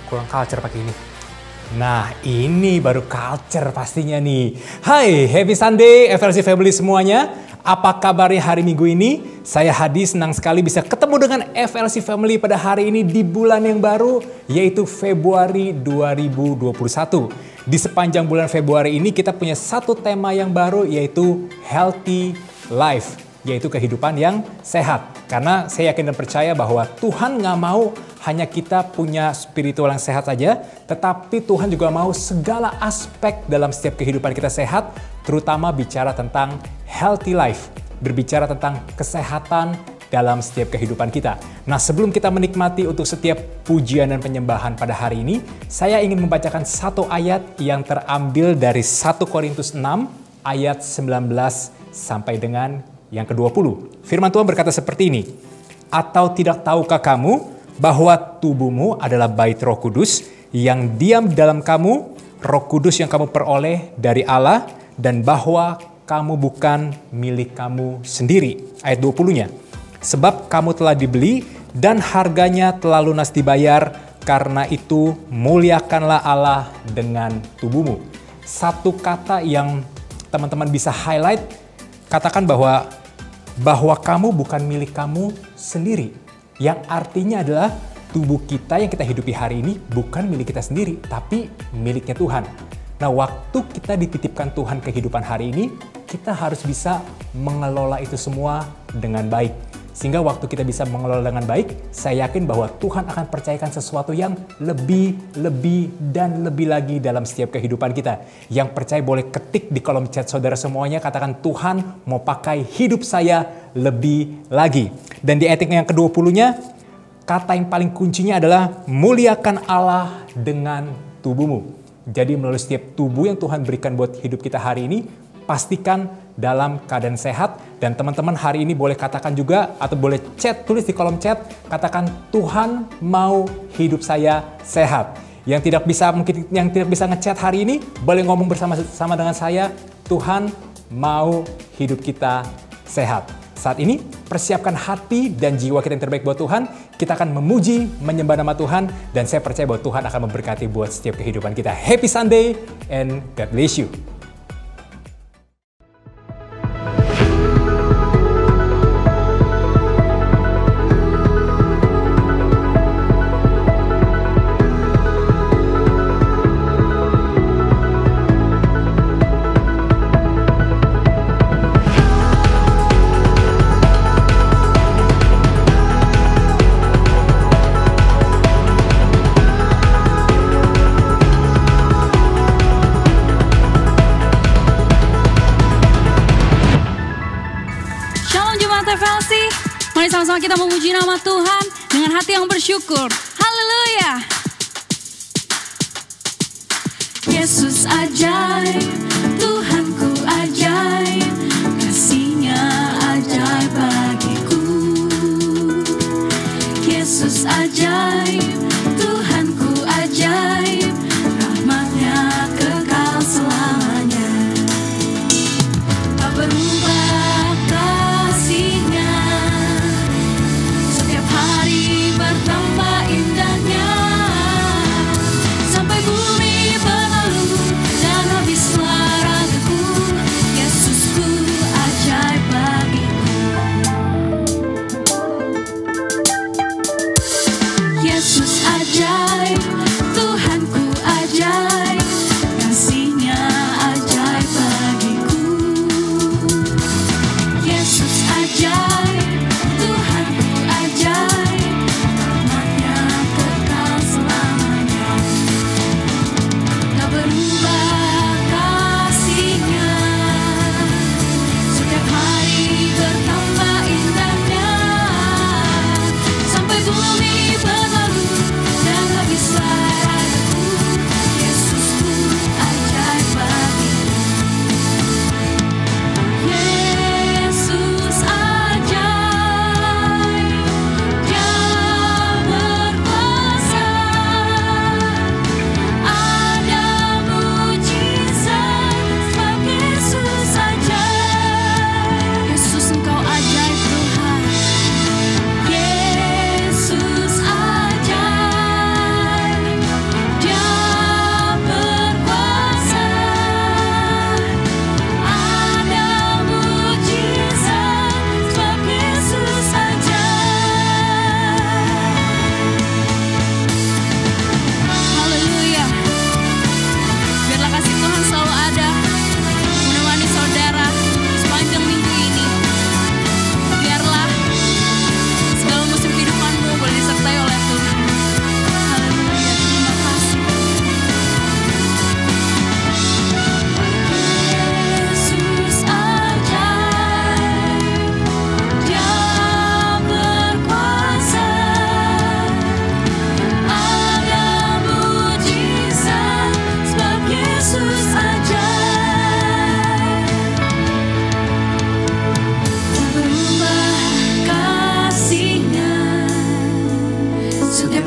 kurang culture pakai ini. Nah, ini baru culture pastinya nih. Hai, happy Sunday FLC Family semuanya. Apa kabarnya hari Minggu ini? Saya Hadi senang sekali bisa ketemu dengan FLC Family pada hari ini di bulan yang baru, yaitu Februari 2021. Di sepanjang bulan Februari ini kita punya satu tema yang baru, yaitu Healthy Life, yaitu kehidupan yang sehat. Karena saya yakin dan percaya bahwa Tuhan nggak mau hanya kita punya spiritual yang sehat saja, tetapi Tuhan juga mau segala aspek dalam setiap kehidupan kita sehat, terutama bicara tentang healthy life, berbicara tentang kesehatan dalam setiap kehidupan kita. Nah, sebelum kita menikmati untuk setiap pujian dan penyembahan pada hari ini, saya ingin membacakan satu ayat yang terambil dari 1 Korintus 6 ayat 19 sampai dengan yang ke-20. Firman Tuhan berkata seperti ini, "Atau tidak tahukah kamu bahwa tubuhmu adalah bait Roh Kudus yang diam dalam kamu, Roh Kudus yang kamu peroleh dari Allah, dan bahwa kamu bukan milik kamu sendiri." Ayat 20-nya. "Sebab kamu telah dibeli dan harganya telah lunas dibayar, karena itu muliakanlah Allah dengan tubuhmu." Satu kata yang teman-teman bisa highlight, katakan bahwa kamu bukan milik kamu sendiri. Yang artinya adalah tubuh kita yang kita hidupi hari ini bukan milik kita sendiri, tapi miliknya Tuhan. Nah, waktu kita dititipkan Tuhan kehidupan hari ini, kita harus bisa mengelola itu semua dengan baik. Sehingga waktu kita bisa mengelola dengan baik, saya yakin bahwa Tuhan akan percayakan sesuatu yang lebih lagi dalam setiap kehidupan kita. Yang percaya boleh ketik di kolom chat saudara semuanya, katakan, "Tuhan mau pakai hidup saya lebih lagi." Dan di ayat yang ke-20-nya, kata yang paling kuncinya adalah muliakan Allah dengan tubuhmu. Jadi melalui setiap tubuh yang Tuhan berikan buat hidup kita hari ini, pastikan dalam keadaan sehat. Dan teman-teman hari ini boleh katakan juga, atau boleh tulis di kolom chat, katakan, "Tuhan mau hidup saya sehat." Yang tidak bisa ngechat hari ini, boleh ngomong bersama-sama dengan saya, "Tuhan mau hidup kita sehat." Saat ini, persiapkan hati dan jiwa kita yang terbaik buat Tuhan. Kita akan memuji, menyembah nama Tuhan, dan saya percaya bahwa Tuhan akan memberkati buat setiap kehidupan kita. Happy Sunday, and God bless you. Mari sama-sama kita memuji nama Tuhan dengan hati yang bersyukur. Haleluya. Yesus ajaib, Tuhanku ajaib, kasih-Nya ajaib bagiku. Yesus ajaib, Tuhanku ajaib, rahmat-Nya kekal selamanya. Tak berubah kasih-Nya, setiap hari bertambah indahnya, sampai bumi berlalu dan habislah ragaku. Yesusku ajaib bagiku. Yesus ajaib, Tuhanku ajaib, kasih-Nya ajaib bagiku. Yesus ajaib, Tuhanku ajaib, rahmat-Nya kekal selamanya. Tak berubah kasih-Nya, setiap hari bertambah indahnya, sampai bumi berlalu dan habislah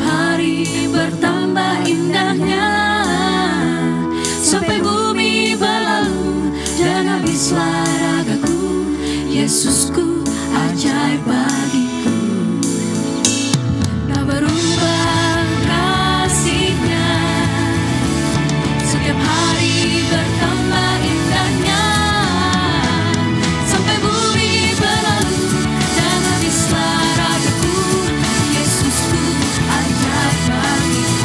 Setiap hari bertambah indahnya, sampai bumi berlalu dan habislah ragaku. Yesusku ajaib bagiku. Tak berubah kasih-Nya, setiap hari bertambah indahnya, sampai bumi berlalu dan habislah ragaku. Yesusku ajaib bagiku.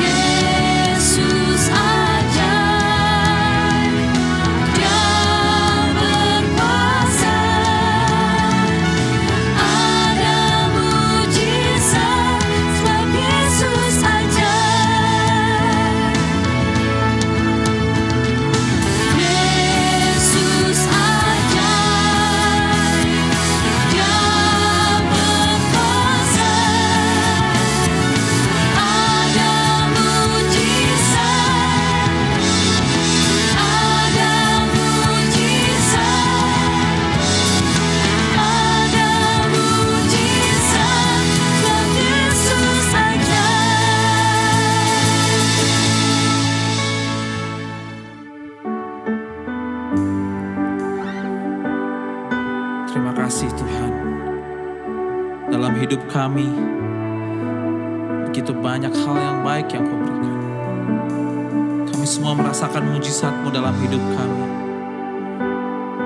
Yesus ajaib, Dia berkuasa. Ada mujizat sebab Yesus ajaib. Yesus ajaib, Dia berkuasa. Ada mujizat, ada mujizat sebab Yesus Terima kasih Tuhan. Dalam hidup kami, begitu banyak hal yang baik yang Kau berikan. Kami semua merasakan mujizat-Mu dalam hidup kami.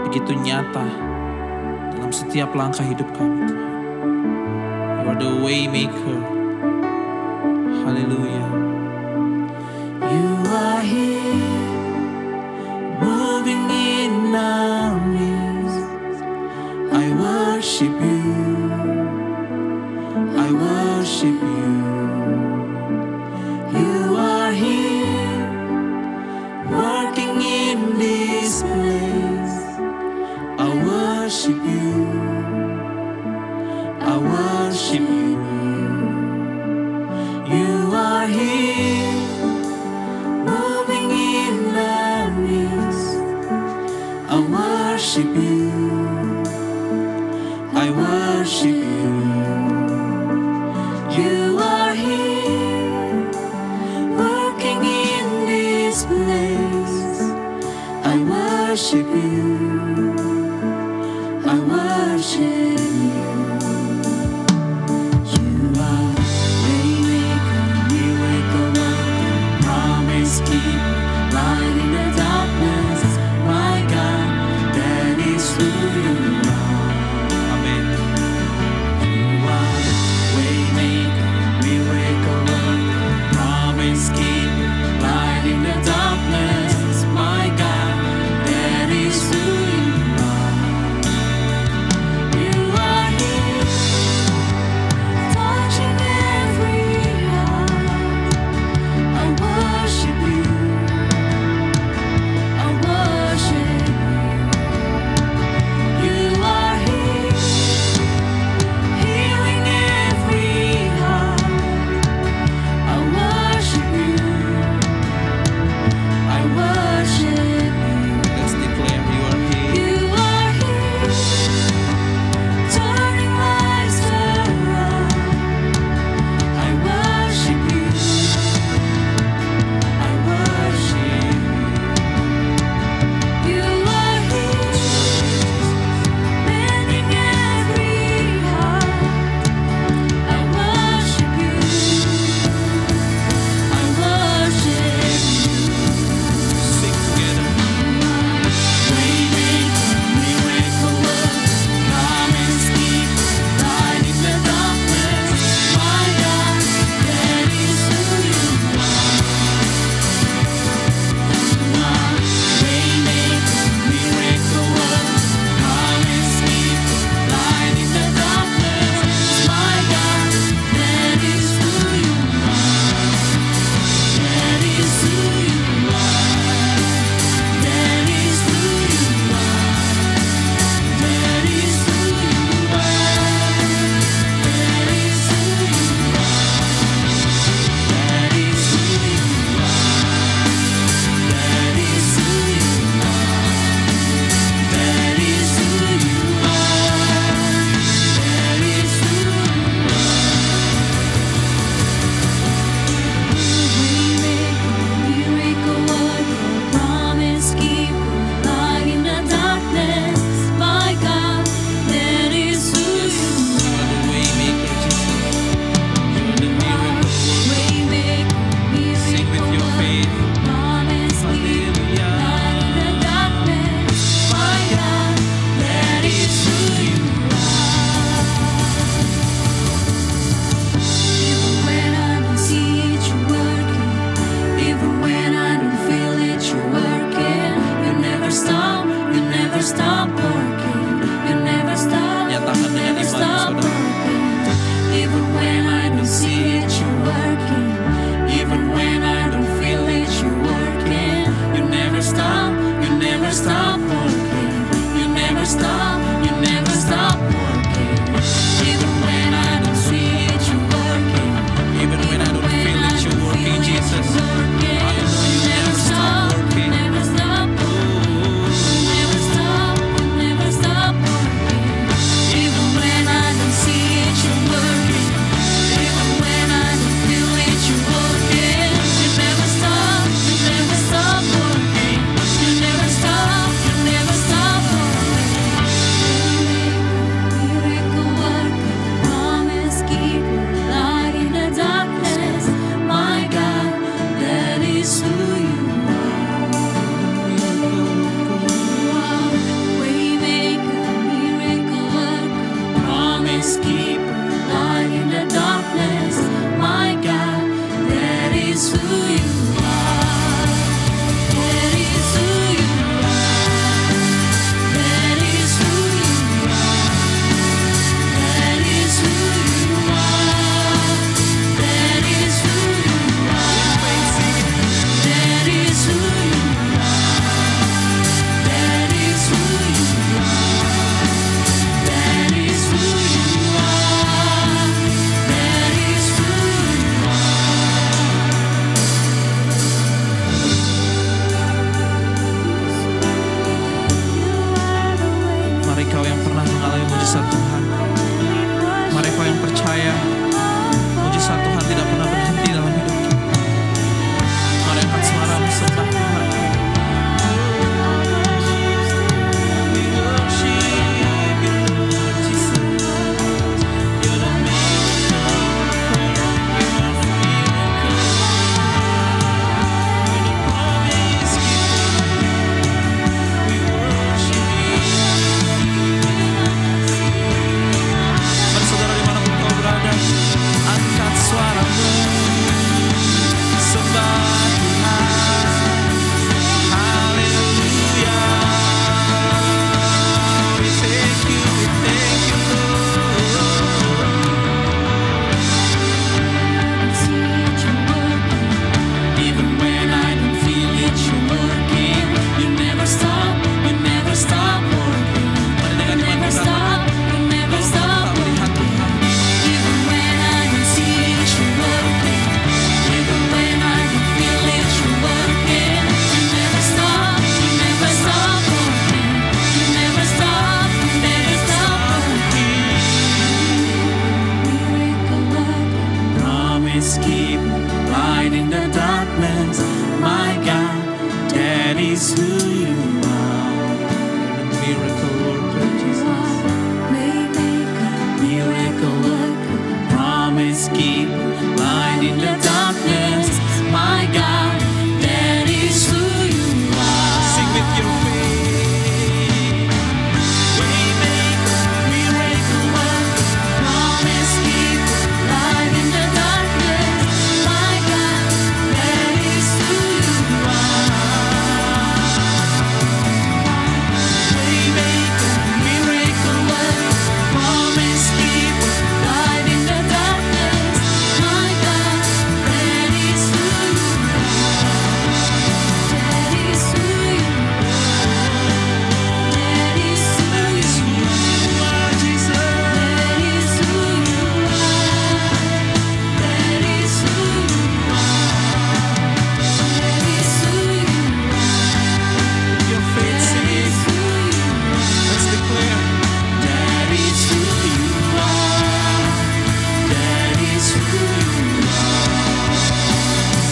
Begitu nyata dalam setiap langkah hidup kami Tuhan. You are the way maker. Haleluya. You are here, moving in our midst. I worship you, I worship you. You are here, working in this place. I worship you, I worship you. You are here, moving in the midst. I worship you, I worship you. You are here, working in this place. I worship you, I worship you. You are waymaker, miracle worker, promise keeper, light in the darkness. My God, that is who you are. Amen. You are waymaker, miracle worker, promise keeper, light in the darkness. My God, that is who promise keeper, light in the darkness. My God, that is who you are. You're the miracle worker, Jesus. Miracle worker, promise keeper, light in the darkness. My God, that is who you are. Sing with your faith. Waymaker, miracle worker, promise keeper, light in the darkness. My God, that is who you are. Waymaker, miracle worker, promise keeper, light in the darkness. My God, that is who you are. That is who you are. That is who you are, Jesus. That is who you are. That is who you are. That is who you are. Your faith says, let's declare. That is who you are. That is who you are.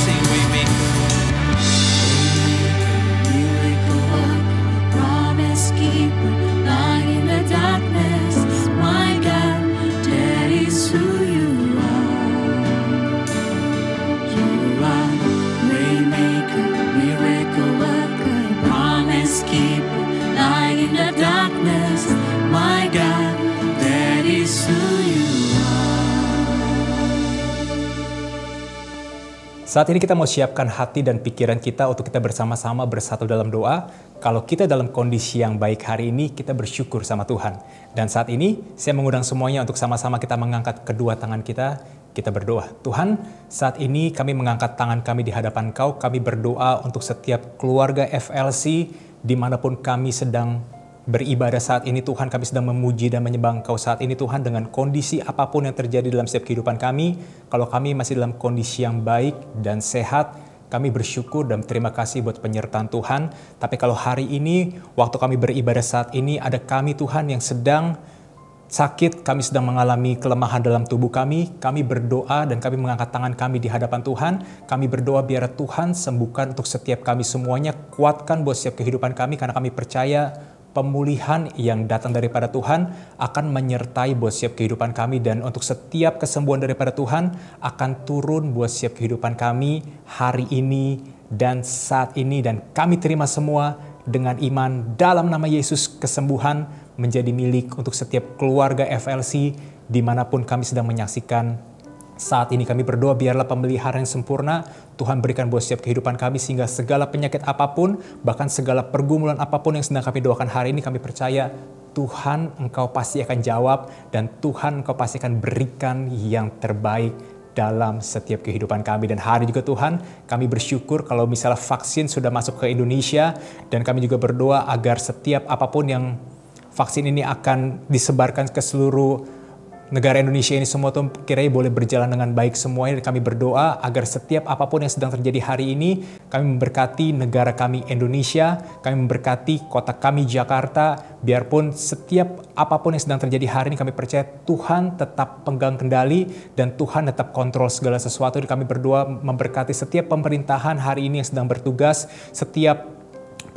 Sing Waymaker. Miracle worker, promise keeper, light in the darkness. My God, that is who you are. You are Waymaker, miracle worker, promise keeper, light in the darkness. My God, that is who you Saat ini kita mau siapkan hati dan pikiran kita untuk kita bersama-sama bersatu dalam doa. Kalau kita dalam kondisi yang baik hari ini, kita bersyukur sama Tuhan. Dan saat ini, saya mengundang semuanya untuk sama-sama kita mengangkat kedua tangan kita berdoa. Tuhan, saat ini kami mengangkat tangan kami di hadapan Kau, kami berdoa untuk setiap keluarga FLC, dimanapun kami sedang beribadah saat ini Tuhan, kami sedang memuji dan menyembah Engkau saat ini Tuhan, dengan kondisi apapun yang terjadi dalam setiap kehidupan kami. Kalau kami masih dalam kondisi yang baik dan sehat, kami bersyukur dan terima kasih buat penyertaan Tuhan. Tapi kalau hari ini, waktu kami beribadah saat ini, ada kami Tuhan yang sedang sakit, kami sedang mengalami kelemahan dalam tubuh kami berdoa dan kami mengangkat tangan kami di hadapan Tuhan. Kami berdoa biar Tuhan sembuhkan untuk setiap kami semuanya, kuatkan buat setiap kehidupan kami, karena kami percaya pemulihan yang datang daripada Tuhan akan menyertai buat setiap kehidupan kami, dan untuk setiap kesembuhan daripada Tuhan akan turun buat setiap kehidupan kami hari ini dan saat ini, dan kami terima semua dengan iman dalam nama Yesus. Kesembuhan menjadi milik untuk setiap keluarga FLC dimanapun kami sedang menyaksikan saat ini. Kami berdoa biarlah pemeliharaan yang sempurna Tuhan berikan buat setiap kehidupan kami, sehingga segala penyakit apapun, bahkan segala pergumulan apapun yang sedang kami doakan hari ini, kami percaya Tuhan Engkau pasti akan jawab, dan Tuhan Engkau pasti akan berikan yang terbaik dalam setiap kehidupan kami. Dan hari juga Tuhan, kami bersyukur kalau misalnya vaksin sudah masuk ke Indonesia, dan kami juga berdoa agar setiap apapun yang vaksin ini akan disebarkan ke seluruh negara Indonesia ini semua tuh kiranya boleh berjalan dengan baik semuanya. Dan kami berdoa agar setiap apapun yang sedang terjadi hari ini, kami memberkati negara kami Indonesia, kami memberkati kota kami Jakarta. Biarpun setiap apapun yang sedang terjadi hari ini, kami percaya Tuhan tetap pegang kendali dan Tuhan tetap kontrol segala sesuatu. Dan kami berdoa memberkati setiap pemerintahan hari ini yang sedang bertugas, setiap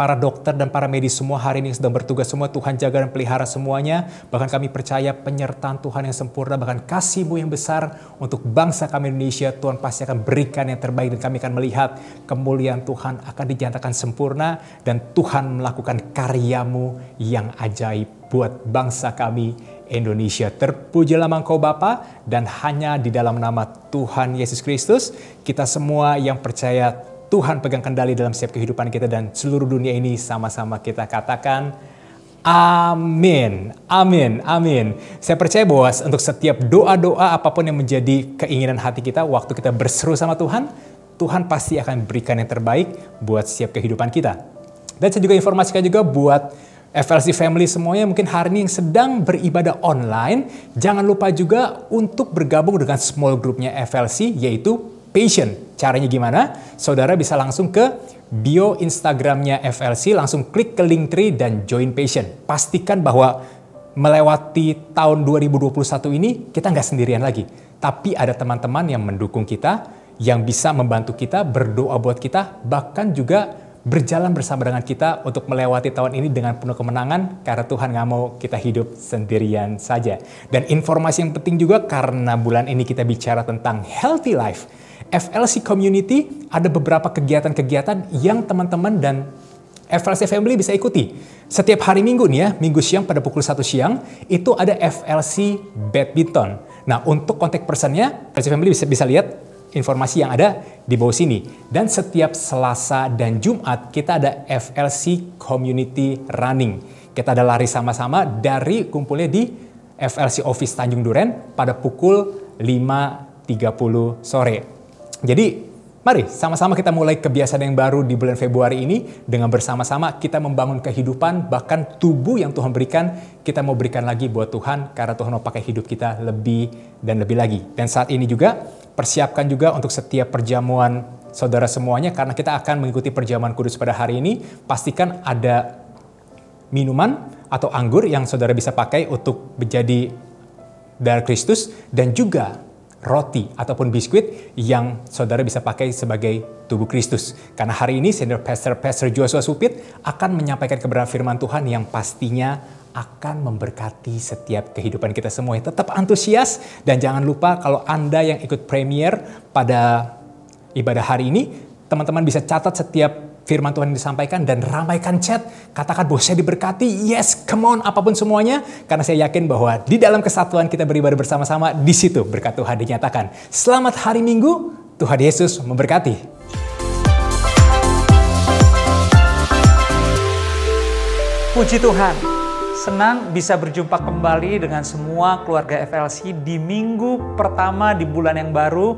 para dokter dan para medis semua hari ini sedang bertugas semua. Tuhan jaga dan pelihara semuanya. Bahkan kami percaya penyertaan Tuhan yang sempurna, bahkan kasih-Mu yang besar untuk bangsa kami Indonesia, Tuhan pasti akan berikan yang terbaik, dan kami akan melihat kemuliaan Tuhan akan dinyatakan sempurna, dan Tuhan melakukan karya-Mu yang ajaib buat bangsa kami Indonesia. Terpujilah nama Engkau Bapa, dan hanya di dalam nama Tuhan Yesus Kristus kita semua yang percaya Tuhan pegang kendali dalam setiap kehidupan kita dan seluruh dunia ini, sama-sama kita katakan amin, amin, amin. Saya percaya bahwa untuk setiap doa-doa apapun yang menjadi keinginan hati kita, waktu kita berseru sama Tuhan, Tuhan pasti akan berikan yang terbaik buat setiap kehidupan kita. Dan saya juga informasikan juga buat FLC Family semuanya mungkin hari ini yang sedang beribadah online, jangan lupa juga untuk bergabung dengan small groupnya FLC, yaitu Passion. Caranya gimana? Saudara bisa langsung ke bio Instagramnya FLC, langsung klik ke Linktree dan join Passion. Pastikan bahwa melewati tahun 2021 ini, kita nggak sendirian lagi. Tapi ada teman-teman yang mendukung kita, yang bisa membantu kita, berdoa buat kita, bahkan juga berjalan bersama dengan kita untuk melewati tahun ini dengan penuh kemenangan, karena Tuhan nggak mau kita hidup sendirian saja. Dan informasi yang penting juga, karena bulan ini kita bicara tentang healthy life, FLC Community ada beberapa kegiatan-kegiatan yang teman-teman dan FLC Family bisa ikuti. Setiap hari Minggu nih ya, Minggu siang pada pukul 1 siang, itu ada FLC Badminton. Nah, untuk kontak personnya, FLC Family bisa lihat informasi yang ada di bawah sini. Dan setiap Selasa dan Jumat kita ada FLC Community Running. Kita ada lari sama-sama dari kumpulnya di FLC Office Tanjung Duren pada pukul 5.30 sore. Jadi mari sama-sama kita mulai kebiasaan yang baru di bulan Februari ini dengan bersama-sama kita membangun kehidupan, bahkan tubuh yang Tuhan berikan kita mau berikan lagi buat Tuhan, karena Tuhan mau pakai hidup kita lebih dan lebih lagi. Dan saat ini juga persiapkan juga untuk setiap perjamuan saudara semuanya, karena kita akan mengikuti perjamuan kudus pada hari ini. Pastikan ada minuman atau anggur yang saudara bisa pakai untuk menjadi darah Kristus, dan juga roti ataupun biskuit yang saudara bisa pakai sebagai tubuh Kristus. Karena hari ini Senior Pastor Joshua Supit akan menyampaikan kebenaran firman Tuhan yang pastinya akan memberkati setiap kehidupan kita semua. Tetap antusias, dan jangan lupa kalau Anda yang ikut premier pada ibadah hari ini, teman-teman bisa catat setiap firman Tuhan yang disampaikan dan ramaikan chat. Katakan bahwa saya diberkati, yes, come on, apapun semuanya. Karena saya yakin bahwa di dalam kesatuan kita beribadah bersama-sama, di situ berkat Tuhan dinyatakan. Selamat hari Minggu, Tuhan Yesus memberkati. Puji Tuhan, senang bisa berjumpa kembali dengan semua keluarga FLC di minggu pertama di bulan yang baru,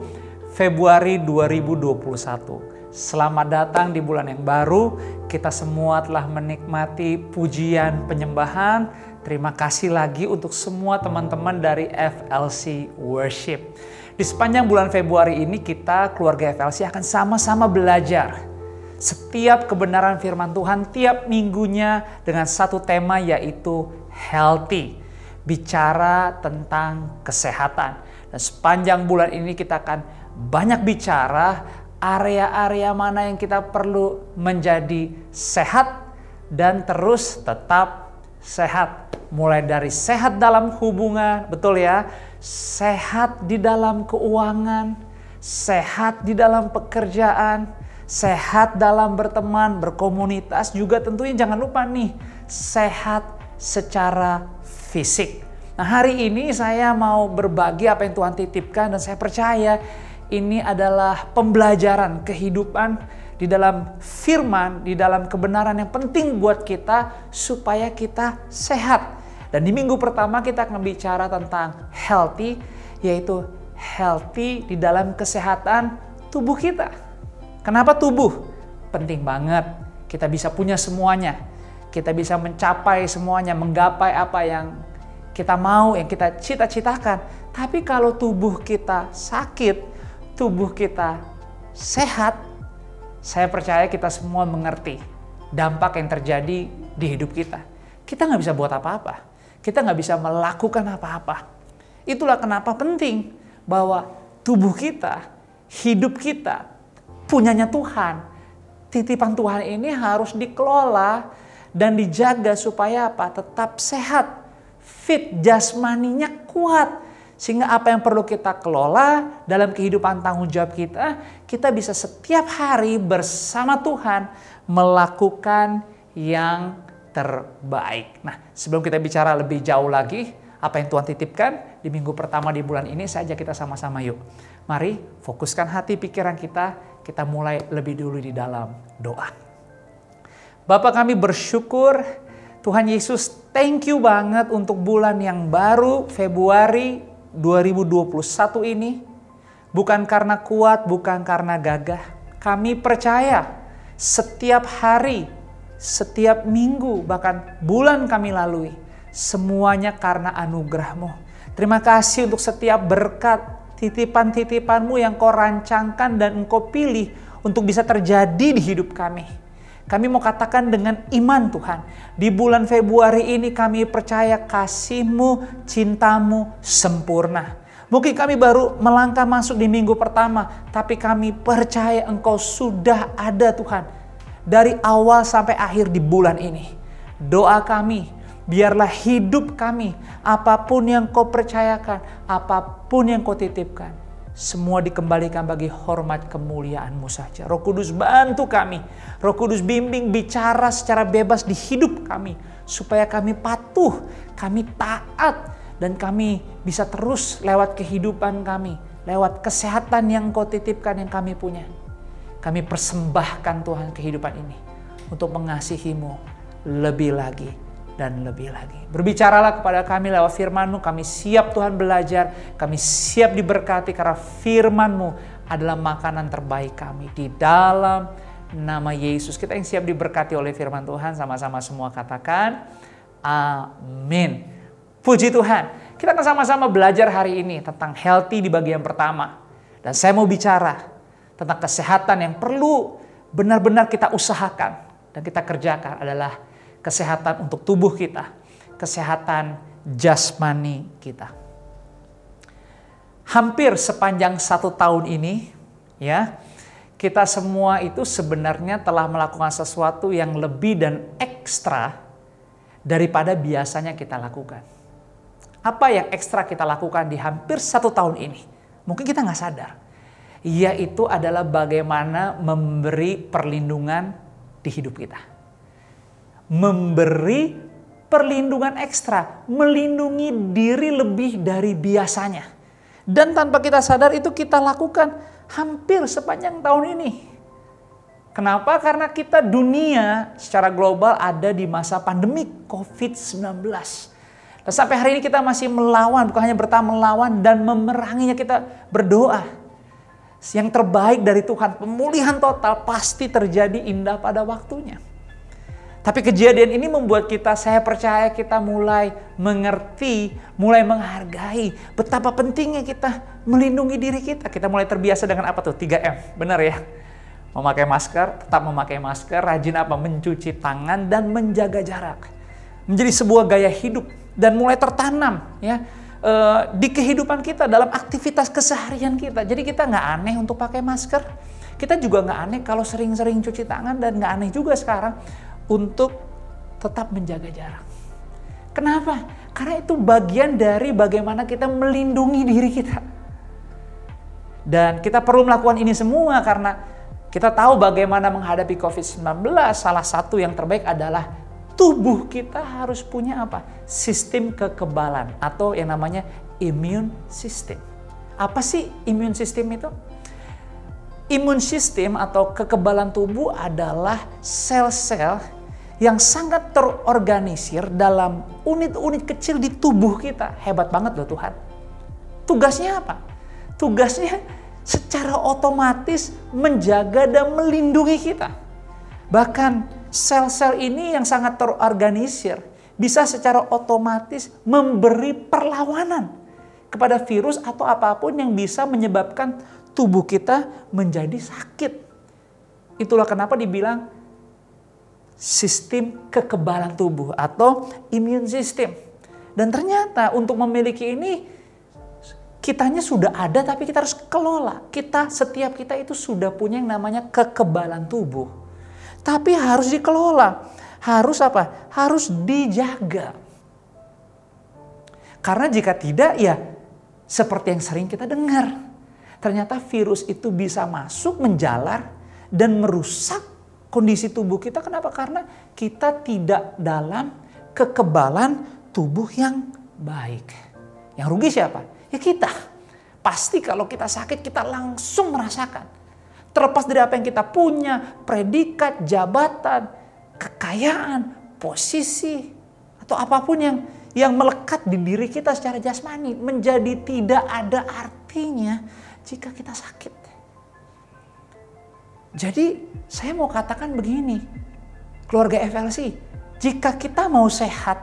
Februari 2021. Selamat datang di bulan yang baru. Kita semua telah menikmati pujian penyembahan. Terima kasih lagi untuk semua teman-teman dari FLC Worship. Di sepanjang bulan Februari ini kita keluarga FLC akan sama-sama belajar setiap kebenaran firman Tuhan tiap minggunya dengan satu tema, yaitu healthy. Bicara tentang kesehatan. Dan sepanjang bulan ini kita akan banyak bicara area-area mana yang kita perlu menjadi sehat dan terus tetap sehat. Mulai dari sehat dalam hubungan, betul ya, sehat di dalam keuangan, sehat di dalam pekerjaan, sehat dalam berteman, berkomunitas, juga tentunya jangan lupa nih, sehat secara fisik. Nah, hari ini saya mau berbagi apa yang Tuhan titipkan, dan saya percaya ini adalah pembelajaran kehidupan di dalam firman, di dalam kebenaran yang penting buat kita supaya kita sehat. Dan di minggu pertama kita akan bicara tentang healthy, yaitu healthy di dalam kesehatan tubuh kita. Kenapa tubuh? Penting banget. Kita bisa punya semuanya. Kita bisa mencapai semuanya, menggapai apa yang kita mau, yang kita cita-citakan. Tapi kalau tubuh kita sakit, tubuh kita sehat, saya percaya kita semua mengerti dampak yang terjadi di hidup kita. Kita nggak bisa buat apa-apa. Kita nggak bisa melakukan apa-apa. Itulah kenapa penting bahwa tubuh kita, hidup kita, punyanya Tuhan. Titipan Tuhan ini harus dikelola dan dijaga supaya apa? Tetap sehat, fit, jasmaninya kuat. Sehingga apa yang perlu kita kelola dalam kehidupan tanggung jawab kita, kita bisa setiap hari bersama Tuhan melakukan yang terbaik. Nah, sebelum kita bicara lebih jauh lagi, apa yang Tuhan titipkan di minggu pertama di bulan ini, saya ajak kita sama-sama yuk. Mari fokuskan hati pikiran kita mulai lebih dulu di dalam doa. Bapa, kami bersyukur, Tuhan Yesus, thank you banget untuk bulan yang baru, Februari 2021 ini. Bukan karena kuat, bukan karena gagah. Kami percaya setiap hari, setiap minggu, bahkan bulan kami lalui, semuanya karena anugerah-Mu. Terima kasih untuk setiap berkat, titipan-titipan-Mu yang Kau rancangkan dan Engkau pilih untuk bisa terjadi di hidup kami. Kami mau katakan dengan iman Tuhan, di bulan Februari ini kami percaya kasih-Mu, cinta-Mu sempurna. Mungkin kami baru melangkah masuk di minggu pertama, tapi kami percaya Engkau sudah ada Tuhan. Dari awal sampai akhir di bulan ini. Doa kami, biarlah hidup kami, apapun yang Kau percayakan, apapun yang Kau titipkan, semua dikembalikan bagi hormat kemuliaan-Mu saja. Roh Kudus bantu kami, Roh Kudus bimbing bicara secara bebas di hidup kami, supaya kami patuh, kami taat, dan kami bisa terus lewat kehidupan kami, lewat kesehatan yang Kau titipkan yang kami punya. Kami persembahkan Tuhan kehidupan ini untuk mengasihi-Mu lebih lagi dan lebih lagi. Berbicaralah kepada kami lewat firman-Mu, kami siap Tuhan belajar, kami siap diberkati karena firman-Mu adalah makanan terbaik kami. Di dalam nama Yesus, kita yang siap diberkati oleh firman Tuhan, sama-sama semua katakan amin. Puji Tuhan, kita akan sama-sama belajar hari ini tentang healthy di bagian pertama. Dan saya mau bicara tentang kesehatan yang perlu benar-benar kita usahakan dan kita kerjakan adalah kesehatan untuk tubuh kita, kesehatan jasmani kita. Hampir sepanjang 1 tahun ini, ya, kita semua itu sebenarnya telah melakukan sesuatu yang lebih dan ekstra daripada biasanya kita lakukan. Apa yang ekstra kita lakukan di hampir 1 tahun ini? Mungkin kita nggak sadar. Yaitu adalah bagaimana memberi perlindungan di hidup kita. Memberi perlindungan ekstra, melindungi diri lebih dari biasanya. Dan tanpa kita sadar itu kita lakukan hampir sepanjang tahun ini. Kenapa? Karena kita dunia secara global ada di masa pandemik COVID-19. Dan sampai hari ini kita masih melawan, bukan hanya bertahan melawan dan memeranginya, kita berdoa. Yang terbaik dari Tuhan, pemulihan total pasti terjadi indah pada waktunya. Tapi kejadian ini membuat kita, saya percaya kita mulai mengerti, mulai menghargai betapa pentingnya kita melindungi diri kita. Kita mulai terbiasa dengan apa tuh? 3M, benar ya? Memakai masker, tetap memakai masker, rajin apa? Mencuci tangan dan menjaga jarak. Menjadi sebuah gaya hidup dan mulai tertanam ya di kehidupan kita dalam aktivitas keseharian kita. Jadi kita nggak aneh untuk pakai masker. Kita juga nggak aneh kalau sering-sering cuci tangan, dan nggak aneh juga sekarang untuk tetap menjaga jarak. Kenapa? Karena itu bagian dari bagaimana kita melindungi diri kita. Dan kita perlu melakukan ini semua karena kita tahu bagaimana menghadapi COVID-19. Salah satu yang terbaik adalah tubuh kita harus punya apa? Sistem kekebalan atau yang namanya immune system. Apa sih immune system itu? Immune system atau kekebalan tubuh adalah sel-sel yang sangat terorganisir dalam unit-unit kecil di tubuh kita. Hebat banget loh Tuhan. Tugasnya apa? Tugasnya secara otomatis menjaga dan melindungi kita. Bahkan sel-sel ini yang sangat terorganisir bisa secara otomatis memberi perlawanan kepada virus atau apapun yang bisa menyebabkan tubuh kita menjadi sakit. Itulah kenapa dibilang sistem kekebalan tubuh atau immune system. Dan ternyata untuk memiliki ini kitanya sudah ada, tapi kita harus kelola. Setiap kita itu sudah punya yang namanya kekebalan tubuh. Tapi harus dikelola. Harus apa? Harus dijaga. Karena jika tidak, ya seperti yang sering kita dengar. Ternyata virus itu bisa masuk, menjalar, dan merusak kondisi tubuh kita. Kenapa? Karena kita tidak dalam kekebalan tubuh yang baik. Yang rugi siapa? Ya kita. Pasti kalau kita sakit, kita langsung merasakan. Terlepas dari apa yang kita punya, predikat, jabatan, kekayaan, posisi, atau apapun yang melekat di diri kita secara jasmani, menjadi tidak ada artinya jika kita sakit. Jadi saya mau katakan begini, keluarga FLC, jika kita mau sehat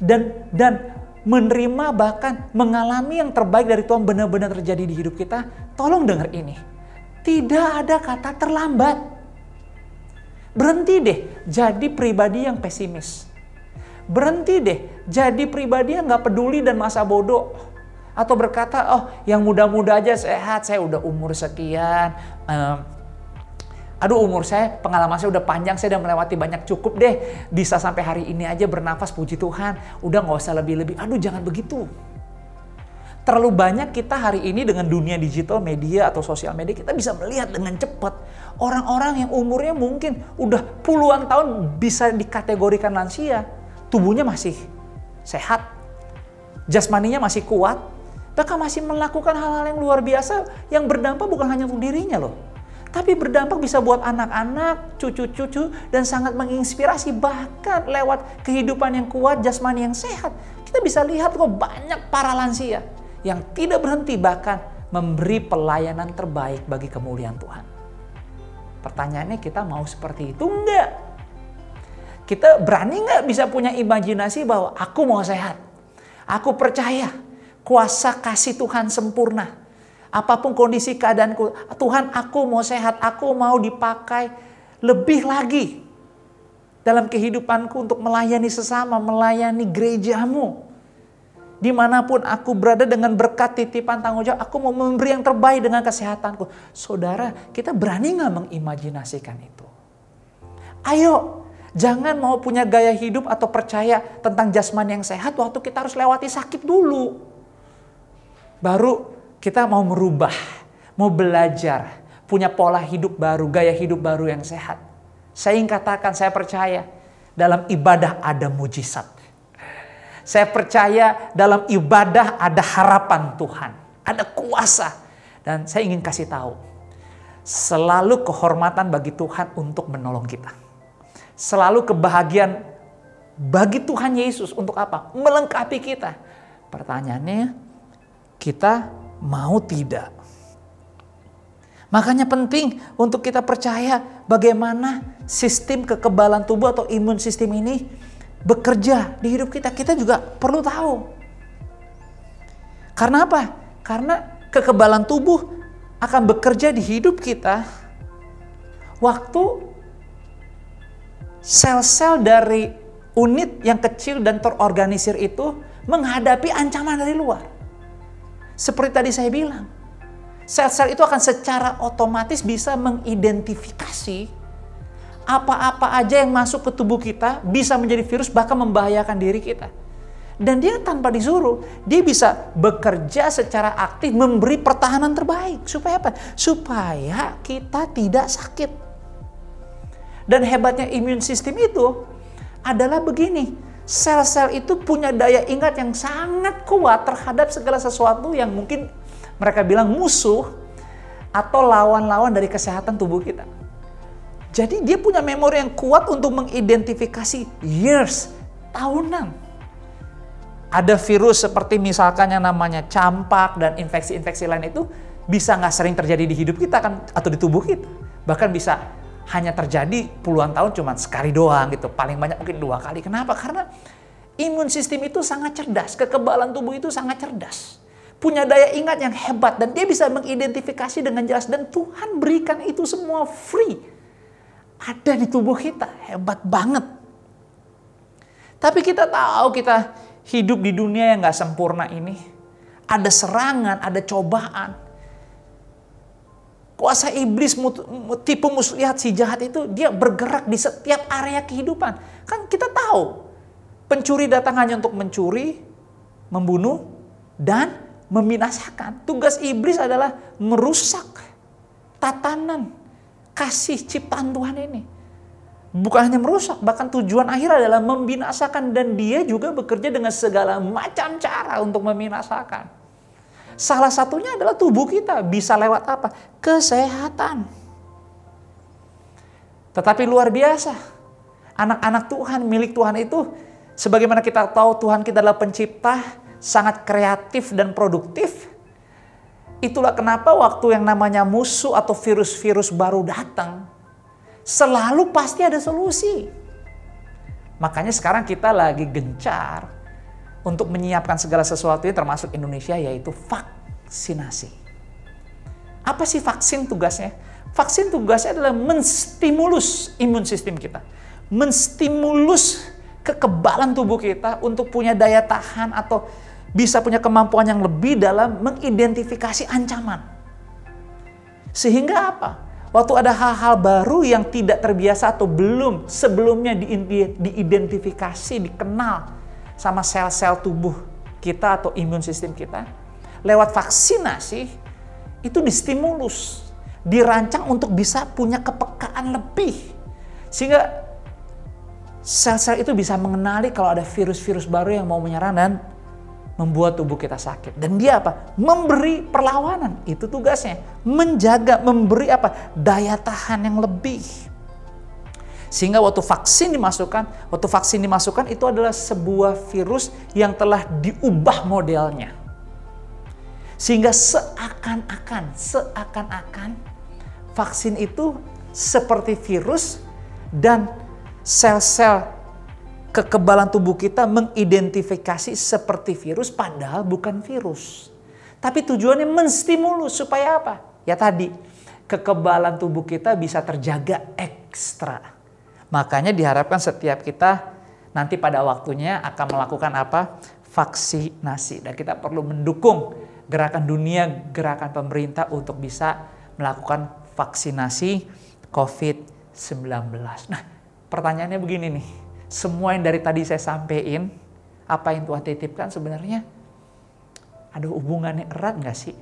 dan menerima bahkan mengalami yang terbaik dari Tuhan benar-benar terjadi di hidup kita, tolong dengar ini. Tidak ada kata terlambat. Berhenti deh jadi pribadi yang pesimis. Berhenti deh jadi pribadi yang gak peduli dan masa bodoh. Atau berkata, oh yang muda-muda aja sehat, saya udah umur sekian. Aduh umur saya, pengalaman saya udah panjang, saya udah melewati banyak, cukup deh. Bisa sampai hari ini aja bernafas, puji Tuhan. Udah gak usah lebih-lebih. Aduh jangan begitu. Terlalu banyak kita hari ini dengan dunia digital, media atau sosial media, kita bisa melihat dengan cepat orang-orang yang umurnya mungkin udah puluhan tahun bisa dikategorikan lansia. Tubuhnya masih sehat, jasmaninya masih kuat, bahkan masih melakukan hal-hal yang luar biasa yang berdampak bukan hanya untuk dirinya loh, tapi berdampak bisa buat anak-anak, cucu-cucu, dan sangat menginspirasi. Bahkan lewat kehidupan yang kuat, jasmani yang sehat, kita bisa lihat kok banyak para lansia yang tidak berhenti bahkan memberi pelayanan terbaik bagi kemuliaan Tuhan. Pertanyaannya, kita mau seperti itu enggak? Kita berani enggak bisa punya imajinasi bahwa aku mau sehat? Aku percaya kuasa kasih Tuhan sempurna. Apapun kondisi keadaanku, Tuhan aku mau sehat, aku mau dipakai lebih lagi dalam kehidupanku untuk melayani sesama, melayani gerejamu. Dimanapun aku berada dengan berkat titipan tanggung jawab, aku mau memberi yang terbaik dengan kesehatanku. Saudara, kita berani gak mengimajinasikan itu? Ayo, jangan mau punya gaya hidup atau percaya tentang jasmani yang sehat waktu kita harus lewati sakit dulu. Baru kita mau merubah, mau belajar, punya pola hidup baru, gaya hidup baru yang sehat. Saya ingin katakan, saya percaya dalam ibadah ada mujizat. Saya percaya dalam ibadah ada harapan Tuhan, ada kuasa. Dan saya ingin kasih tahu, selalu kehormatan bagi Tuhan untuk menolong kita. Selalu kebahagiaan bagi Tuhan Yesus untuk apa? Melengkapi kita. Pertanyaannya, kita mau tidak? Makanya penting untuk kita percaya bagaimana sistem kekebalan tubuh atau imun sistem ini bekerja di hidup kita. Kita juga perlu tahu. Karena apa? Karena kekebalan tubuh akan bekerja di hidup kita waktu sel-sel dari unit yang kecil dan terorganisir itu menghadapi ancaman dari luar. Seperti tadi saya bilang, sel-sel itu akan secara otomatis bisa mengidentifikasi apa-apa aja yang masuk ke tubuh kita, bisa menjadi virus, bahkan membahayakan diri kita. Dan dia tanpa disuruh, dia bisa bekerja secara aktif, memberi pertahanan terbaik. Supaya apa? Supaya kita tidak sakit. Dan hebatnya imun sistem itu adalah begini, sel-sel itu punya daya ingat yang sangat kuat terhadap segala sesuatu yang mungkin mereka bilang musuh atau lawan-lawan dari kesehatan tubuh kita. Jadi dia punya memori yang kuat untuk mengidentifikasi years, tahunan. Ada virus seperti misalkan yang namanya campak dan infeksi-infeksi lain itu bisa nggak sering terjadi di hidup kita kan, atau di tubuh kita. Bahkan bisa hanya terjadi puluhan tahun cuma sekali doang gitu. Paling banyak mungkin 2 kali. Kenapa? Karena imun sistem itu sangat cerdas. Kekebalan tubuh itu sangat cerdas. Punya daya ingat yang hebat. Dan dia bisa mengidentifikasi dengan jelas. Dan Tuhan berikan itu semua free. Ada di tubuh kita, hebat banget. Tapi kita tahu kita hidup di dunia yang gak sempurna ini. Ada serangan, ada cobaan. Kuasa iblis, tipu muslihat si jahat itu, dia bergerak di setiap area kehidupan. Kan kita tahu, pencuri datang hanya untuk mencuri, membunuh, dan membinasakan. Tugas iblis adalah merusak tatanan kasih ciptaan Tuhan ini. Bukan hanya merusak, bahkan tujuan akhir adalah membinasakan. Dan dia juga bekerja dengan segala macam cara untuk membinasakan. Salah satunya adalah tubuh kita. Bisa lewat apa? Kesehatan. Tetapi luar biasa. Anak-anak Tuhan, milik Tuhan itu, sebagaimana kita tahu Tuhan kita adalah pencipta, sangat kreatif dan produktif. Itulah kenapa waktu yang namanya musuh atau virus-virus baru datang, selalu pasti ada solusi. Makanya sekarang kita lagi gencar untuk menyiapkan segala sesuatunya termasuk Indonesia, yaitu vaksinasi. Apa sih vaksin tugasnya? Vaksin tugasnya adalah menstimulus imun sistem kita. Menstimulus kekebalan tubuh kita untuk punya daya tahan atau bisa punya kemampuan yang lebih dalam mengidentifikasi ancaman. Sehingga apa? Waktu ada hal-hal baru yang tidak terbiasa atau belum sebelumnya diidentifikasi, dikenal sama sel-sel tubuh kita atau imun sistem kita, lewat vaksinasi itu distimulus, dirancang untuk bisa punya kepekaan lebih. Sehingga sel-sel itu bisa mengenali kalau ada virus-virus baru yang mau menyerang dan membuat tubuh kita sakit. Dan dia apa? Memberi perlawanan. Itu tugasnya. Menjaga, memberi apa? Daya tahan yang lebih. Sehingga waktu vaksin dimasukkan itu adalah sebuah virus yang telah diubah modelnya. Sehingga seakan-akan vaksin itu seperti virus dan sel-sel kekebalan tubuh kita mengidentifikasi seperti virus padahal bukan virus. Tapi tujuannya menstimulus supaya apa? Ya tadi, kekebalan tubuh kita bisa terjaga ekstra. Makanya diharapkan setiap kita nanti pada waktunya akan melakukan apa? Vaksinasi. Dan kita perlu mendukung gerakan dunia, gerakan pemerintah untuk bisa melakukan vaksinasi COVID-19. Nah, pertanyaannya begini nih. Semua yang dari tadi saya sampaikan, apa yang Tuhan titipkan sebenarnya ada hubungannya erat gak sih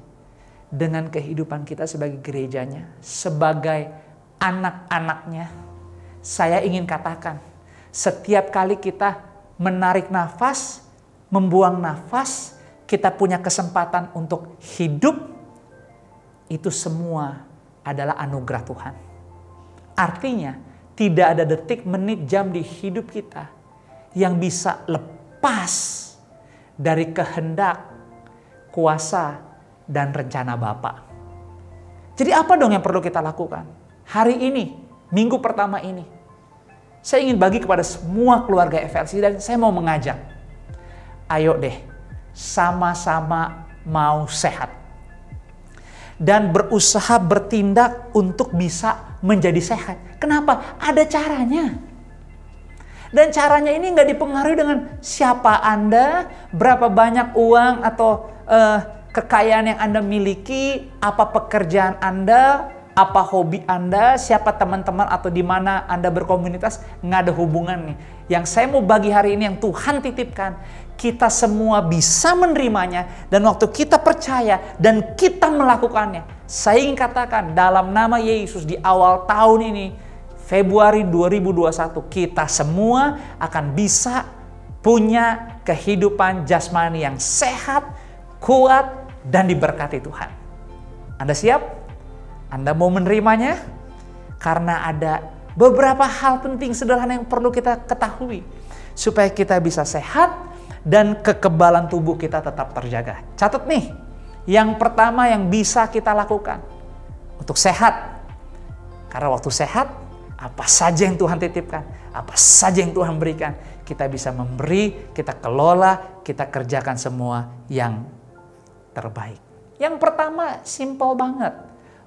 dengan kehidupan kita sebagai gerejanya, sebagai anak-anaknya? Saya ingin katakan, setiap kali kita menarik nafas, membuang nafas, kita punya kesempatan untuk hidup, itu semua adalah anugerah Tuhan. Artinya, tidak ada detik, menit, jam di hidup kita yang bisa lepas dari kehendak, kuasa, dan rencana Bapa. Jadi apa dong yang perlu kita lakukan? Hari ini, minggu pertama ini, saya ingin bagi kepada semua keluarga FLC dan saya mau mengajak. Ayo deh, sama-sama mau sehat. Dan berusaha bertindak untuk bisa menjadi sehat. Kenapa? Ada caranya. Dan caranya ini nggak dipengaruhi dengan siapa Anda, berapa banyak uang atau kekayaan yang Anda miliki, apa pekerjaan Anda, apa hobi Anda, siapa teman-teman atau di mana Anda berkomunitas, nggak ada hubungan nih. Yang saya mau bagi hari ini yang Tuhan titipkan, kita semua bisa menerimanya dan waktu kita percaya dan kita melakukannya. Saya ingin katakan dalam nama Yesus di awal tahun ini, Februari 2021, kita semua akan bisa punya kehidupan jasmani yang sehat, kuat, dan diberkati Tuhan. Anda siap? Anda mau menerimanya? Karena ada beberapa hal penting sederhana yang perlu kita ketahui supaya kita bisa sehat dan kekebalan tubuh kita tetap terjaga. Catat nih, yang pertama yang bisa kita lakukan untuk sehat. Karena waktu sehat, apa saja yang Tuhan titipkan, apa saja yang Tuhan berikan, kita bisa memberi, kita kelola, kita kerjakan semua yang terbaik. Yang pertama, simpel banget.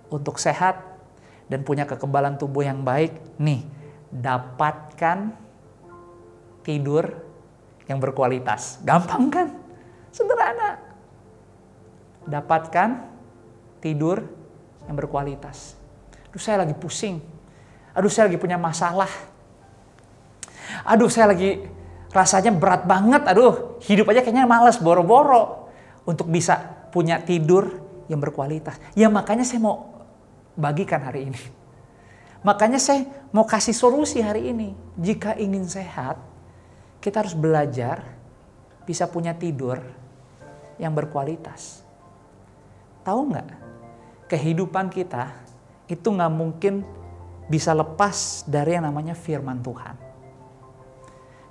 Untuk sehat dan punya kekebalan tubuh yang baik, nih, dapatkan tidur yang berkualitas. Gampang kan? Sederhana. Dapatkan tidur yang berkualitas. Aduh, saya lagi pusing. Aduh, saya lagi punya masalah. Aduh, saya lagi rasanya berat banget. Aduh, hidup aja kayaknya malas, boro-boro. Untuk bisa punya tidur yang berkualitas. Ya makanya saya mau bagikan hari ini. Makanya saya mau kasih solusi hari ini. Jika ingin sehat, kita harus belajar bisa punya tidur yang berkualitas. Tahu nggak? Kehidupan kita itu nggak mungkin bisa lepas dari yang namanya firman Tuhan.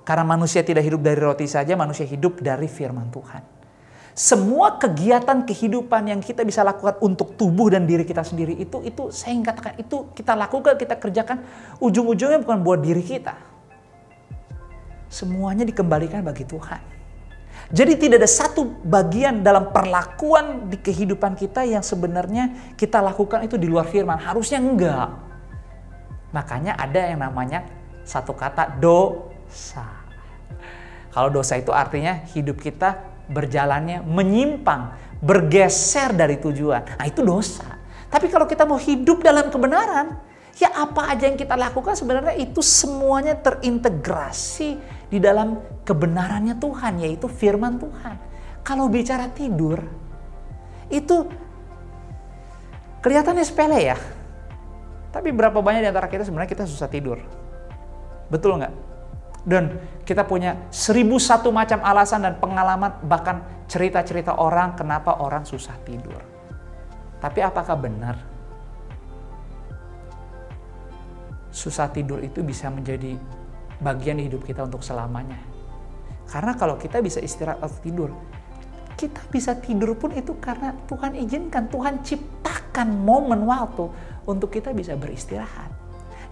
Karena manusia tidak hidup dari roti saja, manusia hidup dari firman Tuhan. Semua kegiatan kehidupan yang kita bisa lakukan untuk tubuh dan diri kita sendiri itu saya ingin katakan itu kita lakukan, kita kerjakan, ujung-ujungnya bukan buat diri kita. Semuanya dikembalikan bagi Tuhan. Jadi tidak ada satu bagian dalam perlakuan di kehidupan kita yang sebenarnya kita lakukan itu di luar firman. Harusnya enggak. Makanya ada yang namanya satu kata dosa. Kalau dosa itu artinya hidup kita berjalannya menyimpang, bergeser dari tujuan. Nah itu dosa. Tapi kalau kita mau hidup dalam kebenaran, ya apa aja yang kita lakukan sebenarnya itu semuanya terintegrasi di dalam kebenarannya Tuhan, yaitu firman Tuhan. Kalau bicara tidur, itu kelihatannya sepele ya. Tapi berapa banyak di antara kita sebenarnya kita susah tidur. Betul nggak? Dan kita punya 1001 macam alasan dan pengalaman, bahkan cerita-cerita orang kenapa orang susah tidur. Tapi apakah benar susah tidur itu bisa menjadi bagian hidup kita untuk selamanya? Karena kalau kita bisa istirahat atau tidur, kita bisa tidur pun itu karena Tuhan izinkan, Tuhan ciptakan momen waktu untuk kita bisa beristirahat.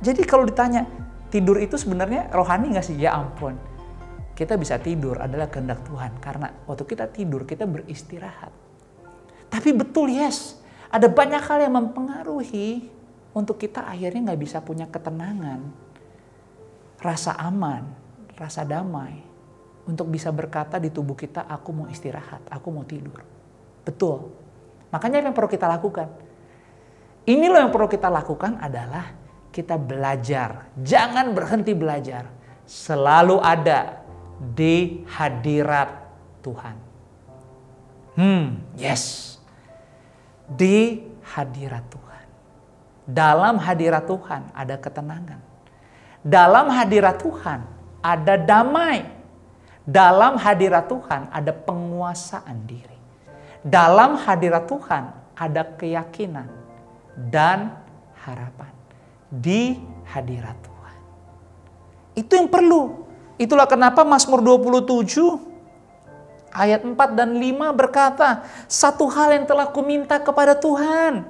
Jadi kalau ditanya, tidur itu sebenarnya rohani nggak sih? Ya ampun. Kita bisa tidur adalah kehendak Tuhan. Karena waktu kita tidur, kita beristirahat. Tapi betul yes, ada banyak hal yang mempengaruhi untuk kita akhirnya nggak bisa punya ketenangan, rasa aman, rasa damai. Untuk bisa berkata di tubuh kita, aku mau istirahat, aku mau tidur. Betul. Makanya apa yang perlu kita lakukan? Ini loh yang perlu kita lakukan adalah kita belajar. Jangan berhenti belajar. Selalu ada di hadirat Tuhan. Yes. Di hadirat Tuhan. Dalam hadirat Tuhan ada ketenangan. Dalam hadirat Tuhan ada damai. Dalam hadirat Tuhan ada penguasaan diri. Dalam hadirat Tuhan ada keyakinan dan harapan. Di hadirat Tuhan. Itu yang perlu. Itulah kenapa Mazmur 27 ayat 4 dan 5 berkata, satu hal yang telah kuminta kepada Tuhan,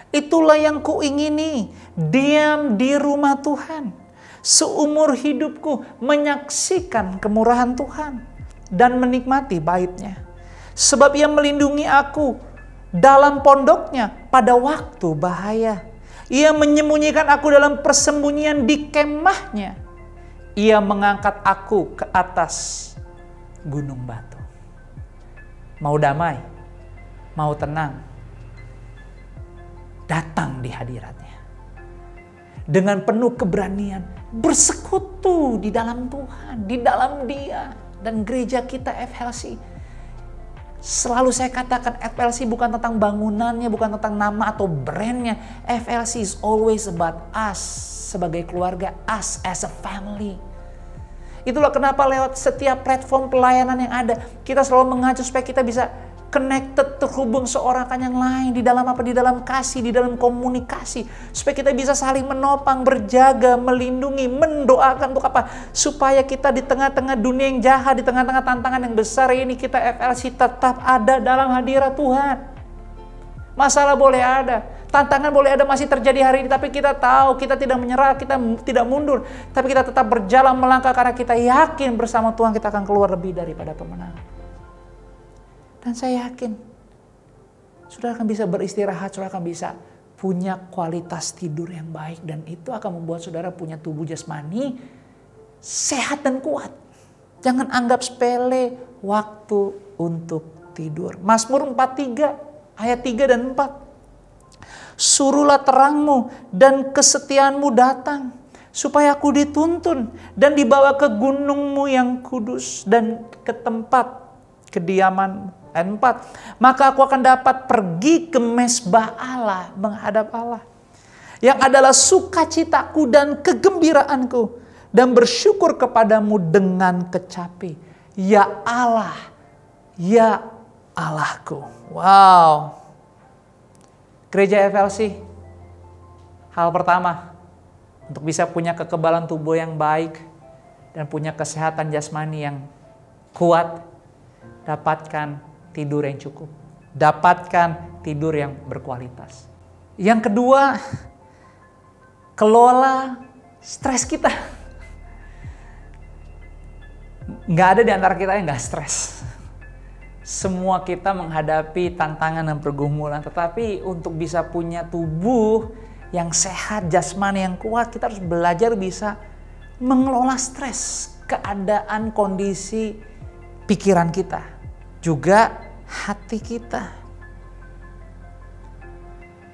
itulah yang kuingini, diam di rumah Tuhan seumur hidupku, menyaksikan kemurahan Tuhan dan menikmati baitnya. Sebab ia melindungi aku dalam pondoknya pada waktu bahaya. Ia menyembunyikan aku dalam persembunyian di kemahnya. Ia mengangkat aku ke atas gunung batu. Mau damai, mau tenang, datang di hadiratnya. Dengan penuh keberanian, bersekutu di dalam Tuhan, di dalam Dia. Dan gereja kita FLC, selalu saya katakan FLC bukan tentang bangunannya, bukan tentang nama atau brandnya. FLC is always about us sebagai keluarga, us as a family. Itulah kenapa lewat setiap platform pelayanan yang ada, kita selalu mengacu supaya kita bisa connected, terhubung seorang kan yang lain. Di dalam apa? Di dalam kasih, di dalam komunikasi. Supaya kita bisa saling menopang, berjaga, melindungi, mendoakan untuk apa? Supaya kita di tengah-tengah dunia yang jahat, di tengah-tengah tantangan yang besar ini, kita FLC tetap ada dalam hadirat Tuhan. Masalah boleh ada, tantangan boleh ada, masih terjadi hari ini, tapi kita tahu, kita tidak menyerah, kita tidak mundur, tapi kita tetap berjalan melangkah karena kita yakin bersama Tuhan kita akan keluar lebih daripada pemenang. Dan saya yakin, saudara akan bisa beristirahat, saudara akan bisa punya kualitas tidur yang baik, dan itu akan membuat saudara punya tubuh jasmani sehat dan kuat. Jangan anggap sepele waktu untuk tidur. Mazmur 43 ayat 3 dan 4. Suruhlah terangmu dan kesetiaanmu datang, supaya aku dituntun dan dibawa ke gunungmu yang kudus dan ke tempat kediaman. Ayat 4. Maka aku akan dapat pergi ke mezbah Allah, menghadap Allah, yang adalah sukacitaku dan kegembiraanku, dan bersyukur kepadamu dengan kecapi. Ya Allah, ya Allahku. Wow. Gereja FLC, hal pertama untuk bisa punya kekebalan tubuh yang baik dan punya kesehatan jasmani yang kuat, dapatkan tidur yang cukup. Dapatkan tidur yang berkualitas. Yang kedua, kelola stres kita. Nggak ada di antara kita yang nggak stres. Semua kita menghadapi tantangan dan pergumulan, tetapi untuk bisa punya tubuh yang sehat, jasmani yang kuat, kita harus belajar bisa mengelola stres, keadaan, kondisi pikiran kita, juga hati kita.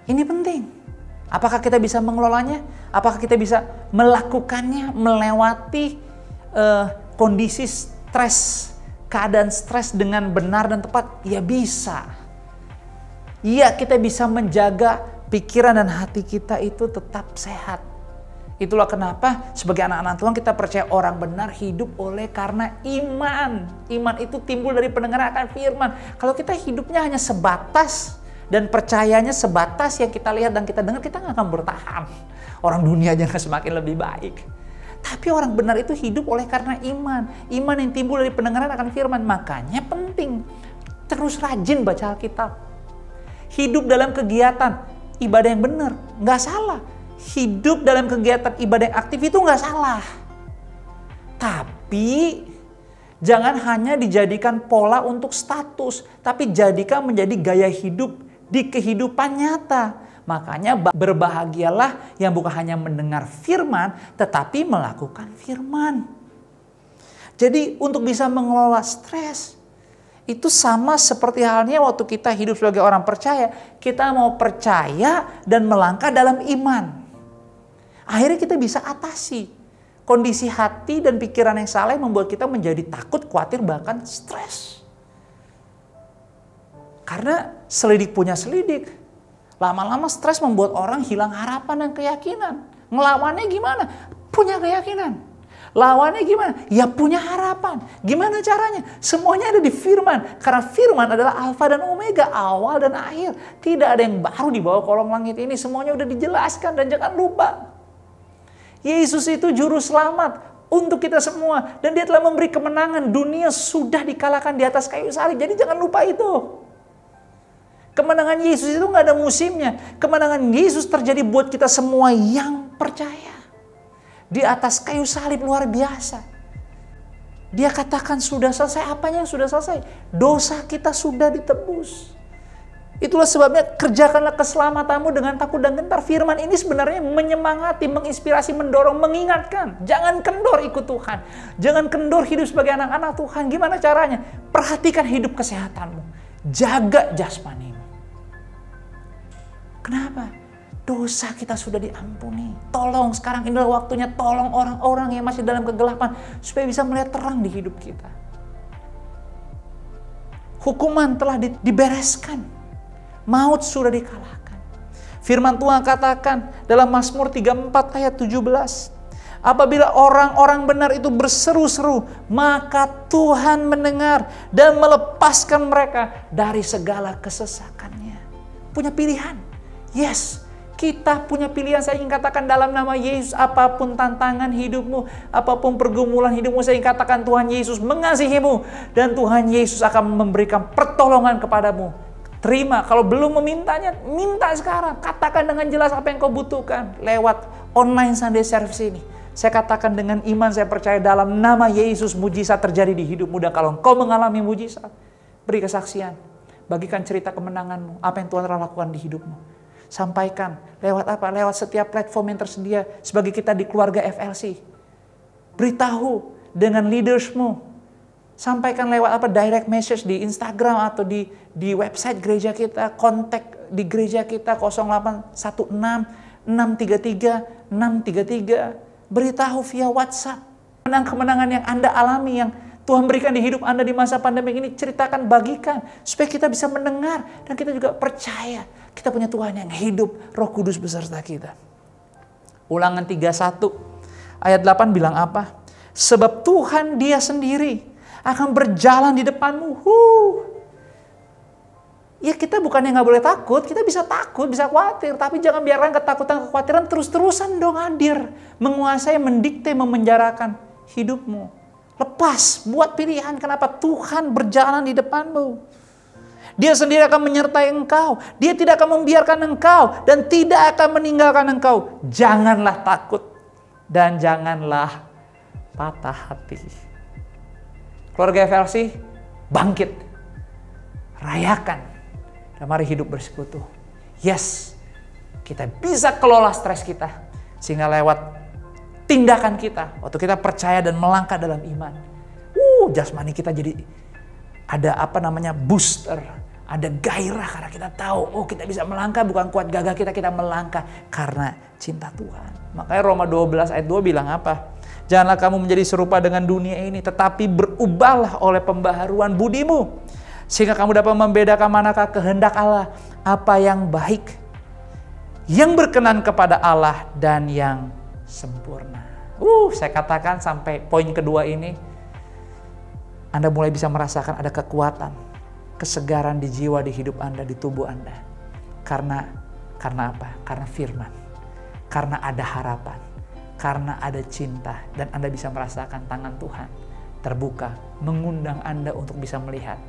Ini penting. Apakah kita bisa mengelolanya? Apakah kita bisa melakukannya, melewati kondisi stres, keadaan stres dengan benar dan tepat? Ya bisa. Ya, kita bisa menjaga pikiran dan hati kita itu tetap sehat. Itulah kenapa sebagai anak-anak Tuhan kita percaya orang benar hidup oleh karena iman. Iman itu timbul dari pendengaran akan firman. Kalau kita hidupnya hanya sebatas dan percayanya sebatas yang kita lihat dan kita dengar, kita nggak akan bertahan. Orang dunia aja semakin lebih baik. Tapi orang benar itu hidup oleh karena iman. Iman yang timbul dari pendengaran akan firman. Makanya penting terus rajin baca Alkitab. Hidup dalam kegiatan ibadah yang benar, nggak salah. Hidup dalam kegiatan ibadah yang aktif itu nggak salah. Tapi jangan hanya dijadikan pola untuk status, tapi jadikan menjadi gaya hidup di kehidupan nyata. Makanya berbahagialah yang bukan hanya mendengar firman, tetapi melakukan firman. Jadi untuk bisa mengelola stres, itu sama seperti halnya waktu kita hidup sebagai orang percaya. Kita mau percaya dan melangkah dalam iman. Akhirnya kita bisa atasi kondisi hati dan pikiran yang salah yang membuat kita menjadi takut, khawatir, bahkan stres. Karena selidik punya selidik. Lama-lama stres membuat orang hilang harapan dan keyakinan. Ngelawannya gimana? Punya keyakinan. Lawannya gimana? Ya punya harapan. Gimana caranya? Semuanya ada di firman. Karena firman adalah alfa dan omega, awal dan akhir. Tidak ada yang baru di bawah kolong langit ini. Semuanya udah dijelaskan dan jangan lupa. Yesus itu juru selamat untuk kita semua. Dan dia telah memberi kemenangan. Dunia sudah dikalahkan di atas kayu salib. Jadi jangan lupa itu. Kemenangan Yesus itu nggak ada musimnya. Kemenangan Yesus terjadi buat kita semua yang percaya. Di atas kayu salib luar biasa. Dia katakan sudah selesai. Apanya yang sudah selesai? Dosa kita sudah ditebus. Itulah sebabnya kerjakanlah keselamatanmu dengan takut dan gentar. Firman ini sebenarnya menyemangati, menginspirasi, mendorong, mengingatkan. Jangan kendor ikut Tuhan. Jangan kendor hidup sebagai anak-anak Tuhan. Gimana caranya? Perhatikan hidup kesehatanmu. Jaga jasmanimu. Kenapa? Dosa kita sudah diampuni. Tolong sekarang inilah waktunya, tolong orang-orang yang masih dalam kegelapan supaya bisa melihat terang di hidup kita. Hukuman telah dibereskan. Maut sudah dikalahkan. Firman Tuhan katakan dalam Mazmur 34 ayat 17. Apabila orang-orang benar itu berseru-seru, maka Tuhan mendengar dan melepaskan mereka dari segala kesesakannya. Punya pilihan. Yes, kita punya pilihan. Saya ingin katakan dalam nama Yesus, apapun tantangan hidupmu, apapun pergumulan hidupmu, saya ingin katakan Tuhan Yesus mengasihimu. Dan Tuhan Yesus akan memberikan pertolongan kepadamu. Terima, kalau belum memintanya, minta sekarang. Katakan dengan jelas apa yang kau butuhkan lewat online Sunday Service ini. Saya katakan dengan iman, saya percaya dalam nama Yesus mujizat terjadi di hidupmu. Dan kalau engkau mengalami mujizat, beri kesaksian. Bagikan cerita kemenanganmu, apa yang Tuhan telah lakukan di hidupmu. Sampaikan lewat apa? Lewat setiap platform yang tersedia sebagai kita di keluarga FLC. Beritahu dengan leadersmu. Sampaikan lewat apa? Direct message di Instagram atau di website gereja kita. Kontak di gereja kita 0816 633 633. Beritahu via WhatsApp. Kemenangan yang Anda alami, yang Tuhan berikan di hidup Anda di masa pandemi ini, ceritakan, bagikan. Supaya kita bisa mendengar dan kita juga percaya. Kita punya Tuhan yang hidup, Roh Kudus beserta kita. Ulangan 31 ayat 8 bilang apa? Sebab Tuhan Dia sendiri akan berjalan di depanmu. Ya kita bukannya nggak boleh takut, kita bisa takut, bisa khawatir. Tapi jangan biarkan ketakutan, kekhawatiran terus-terusan dong hadir. Menguasai, mendikte, memenjarakan hidupmu. Lepas, buat pilihan. Kenapa? Tuhan berjalan di depanmu. Dia sendiri akan menyertai engkau. Dia tidak akan membiarkan engkau. Dan tidak akan meninggalkan engkau. Janganlah takut. Dan janganlah patah hati. Keluarga FLC, bangkit. rayakan. Dan mari hidup bersekutu. Yes, kita bisa kelola stres kita. Sehingga lewat tindakan kita, waktu kita percaya dan melangkah dalam iman, jasmani kita jadi ada booster, ada gairah karena kita tahu, kita bisa melangkah bukan kuat gagah kita melangkah karena cinta Tuhan. Makanya Roma 12 ayat 2 bilang apa? Janganlah kamu menjadi serupa dengan dunia ini, tetapi berubahlah oleh pembaharuan budimu, sehingga kamu dapat membedakan manakah kehendak Allah, apa yang baik, yang berkenan kepada Allah dan yang sempurna. Saya katakan sampai poin kedua ini, Anda mulai bisa merasakan ada kekuatan, kesegaran di jiwa, di hidup Anda, di tubuh Anda. Karena apa? Karena firman. Karena ada harapan. Karena ada cinta. Dan Anda bisa merasakan tangan Tuhan terbuka, mengundang Anda untuk bisa melihat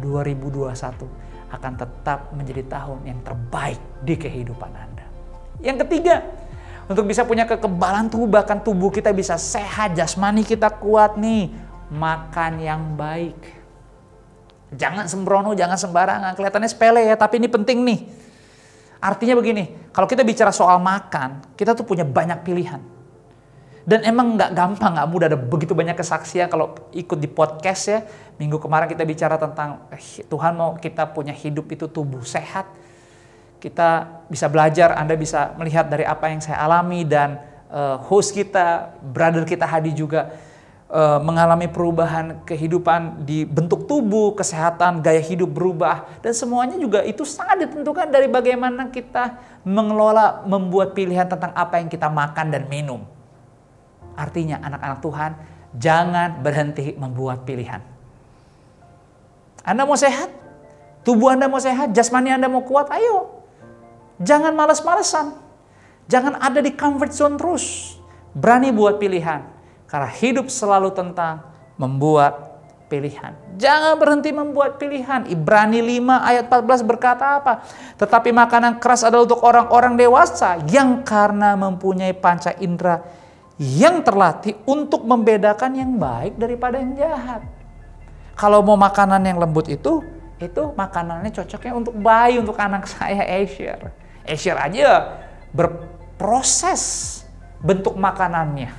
2021 akan tetap menjadi tahun yang terbaik di kehidupan Anda. Yang ketiga, untuk bisa punya kekebalan tubuh, bahkan tubuh kita bisa sehat, jasmani kita kuat nih, makan yang baik. Jangan sembrono, jangan sembarangan. Kelihatannya sepele ya, tapi ini penting nih. Artinya begini, kalau kita bicara soal makan, kita tuh punya banyak pilihan. Dan emang nggak gampang, nggak mudah, ada begitu banyak kesaksian kalau ikut di podcast ya. Minggu kemarin kita bicara tentang Tuhan mau kita punya hidup itu tubuh sehat. Kita bisa belajar, Anda bisa melihat dari apa yang saya alami dan host kita, brother kita Hadi juga mengalami perubahan kehidupan di bentuk tubuh, kesehatan, gaya hidup berubah. Dan semuanya juga itu sangat ditentukan dari bagaimana kita mengelola, membuat pilihan tentang apa yang kita makan dan minum. Artinya anak-anak Tuhan, jangan berhenti membuat pilihan. Anda mau sehat? Tubuh Anda mau sehat? Jasmani Anda mau kuat? Ayo. Jangan malas-malesan. Jangan ada di comfort zone terus. Berani buat pilihan. Karena hidup selalu tentang membuat pilihan. Jangan berhenti membuat pilihan. Ibrani 5 ayat 14 berkata apa? Tetapi makanan keras adalah untuk orang-orang dewasa yang karena mempunyai panca indera yang terlatih untuk membedakan yang baik daripada yang jahat. Kalau mau makanan yang lembut itu makanannya cocoknya untuk bayi, untuk anak saya Asher. Asher aja berproses bentuk makanannya.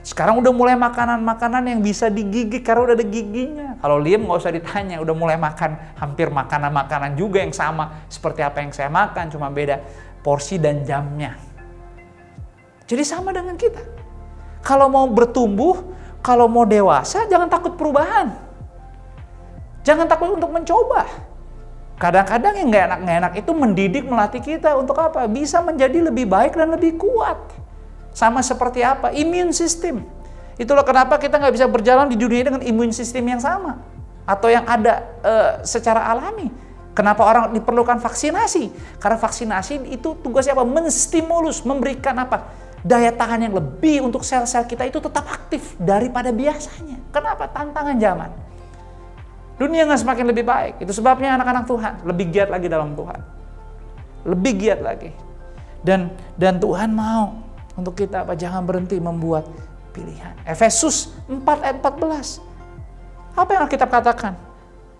Sekarang udah mulai makanan-makanan yang bisa digigit karena udah ada giginya. Kalau Liam nggak usah ditanya, udah mulai makan hampir makanan-makanan juga yang sama seperti apa yang saya makan, cuma beda porsi dan jamnya. Jadi sama dengan kita. Kalau mau bertumbuh, kalau mau dewasa, jangan takut perubahan. Jangan takut untuk mencoba. Kadang-kadang yang nggak enak itu mendidik, melatih kita untuk apa? Bisa menjadi lebih baik dan lebih kuat. Sama seperti apa? Imun sistem. Itulah kenapa kita nggak bisa berjalan di dunia dengan imun sistem yang sama. Atau yang ada secara alami. Kenapa orang diperlukan vaksinasi? Karena vaksinasi itu tugasnya apa? Menstimulus, memberikan apa? Daya tahan yang lebih untuk sel-sel kita itu tetap aktif daripada biasanya. Kenapa? Tantangan zaman. Dunia nggak semakin lebih baik. Itu sebabnya anak-anak Tuhan lebih giat lagi dalam Tuhan. Lebih giat lagi. Dan Tuhan mau untuk kita jangan berhenti membuat pilihan. Efesus 4 ayat 14. Apa yang Alkitab katakan?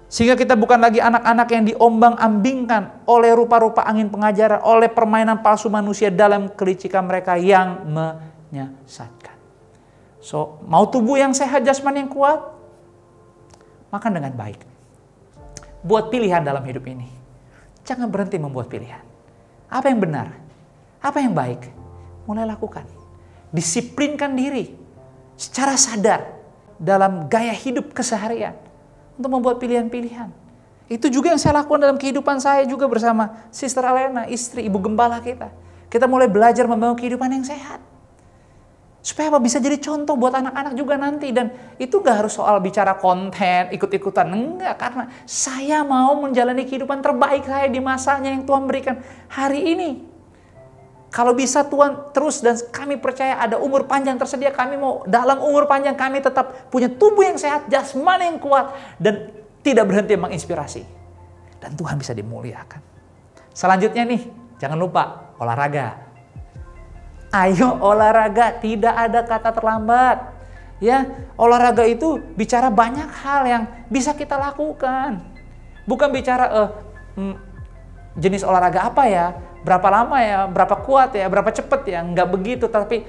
Sehingga kita bukan lagi anak-anak yang diombang-ambingkan oleh rupa-rupa angin pengajaran, oleh permainan palsu manusia dalam kelicikan mereka yang menyesatkan. So, mau tubuh yang sehat, jasmani yang kuat, makan dengan baik. Buat pilihan dalam hidup ini. Jangan berhenti membuat pilihan. Apa yang benar? Apa yang baik? Mulai lakukan. Disiplinkan diri secara sadar dalam gaya hidup keseharian. Untuk membuat pilihan-pilihan. Itu juga yang saya lakukan dalam kehidupan saya juga bersama Sister Alena, istri, ibu gembala kita. Kita mulai belajar membangun kehidupan yang sehat. Supaya apa? Bisa jadi contoh buat anak-anak juga nanti. Dan itu gak harus soal bicara konten, ikut-ikutan. Enggak, karena saya mau menjalani kehidupan terbaik saya di masanya yang Tuhan berikan hari ini. Kalau bisa Tuhan terus dan kami percaya ada umur panjang tersedia, kami mau dalam umur panjang kami tetap punya tubuh yang sehat, jasmani yang kuat, dan tidak berhenti menginspirasi. Dan Tuhan bisa dimuliakan. Selanjutnya nih, jangan lupa olahraga. Ayo olahraga, tidak ada kata terlambat. Ya, olahraga itu bicara banyak hal yang bisa kita lakukan. Bukan bicara jenis olahraga apa ya, berapa lama ya, berapa kuat ya, berapa cepat ya, nggak begitu. Tapi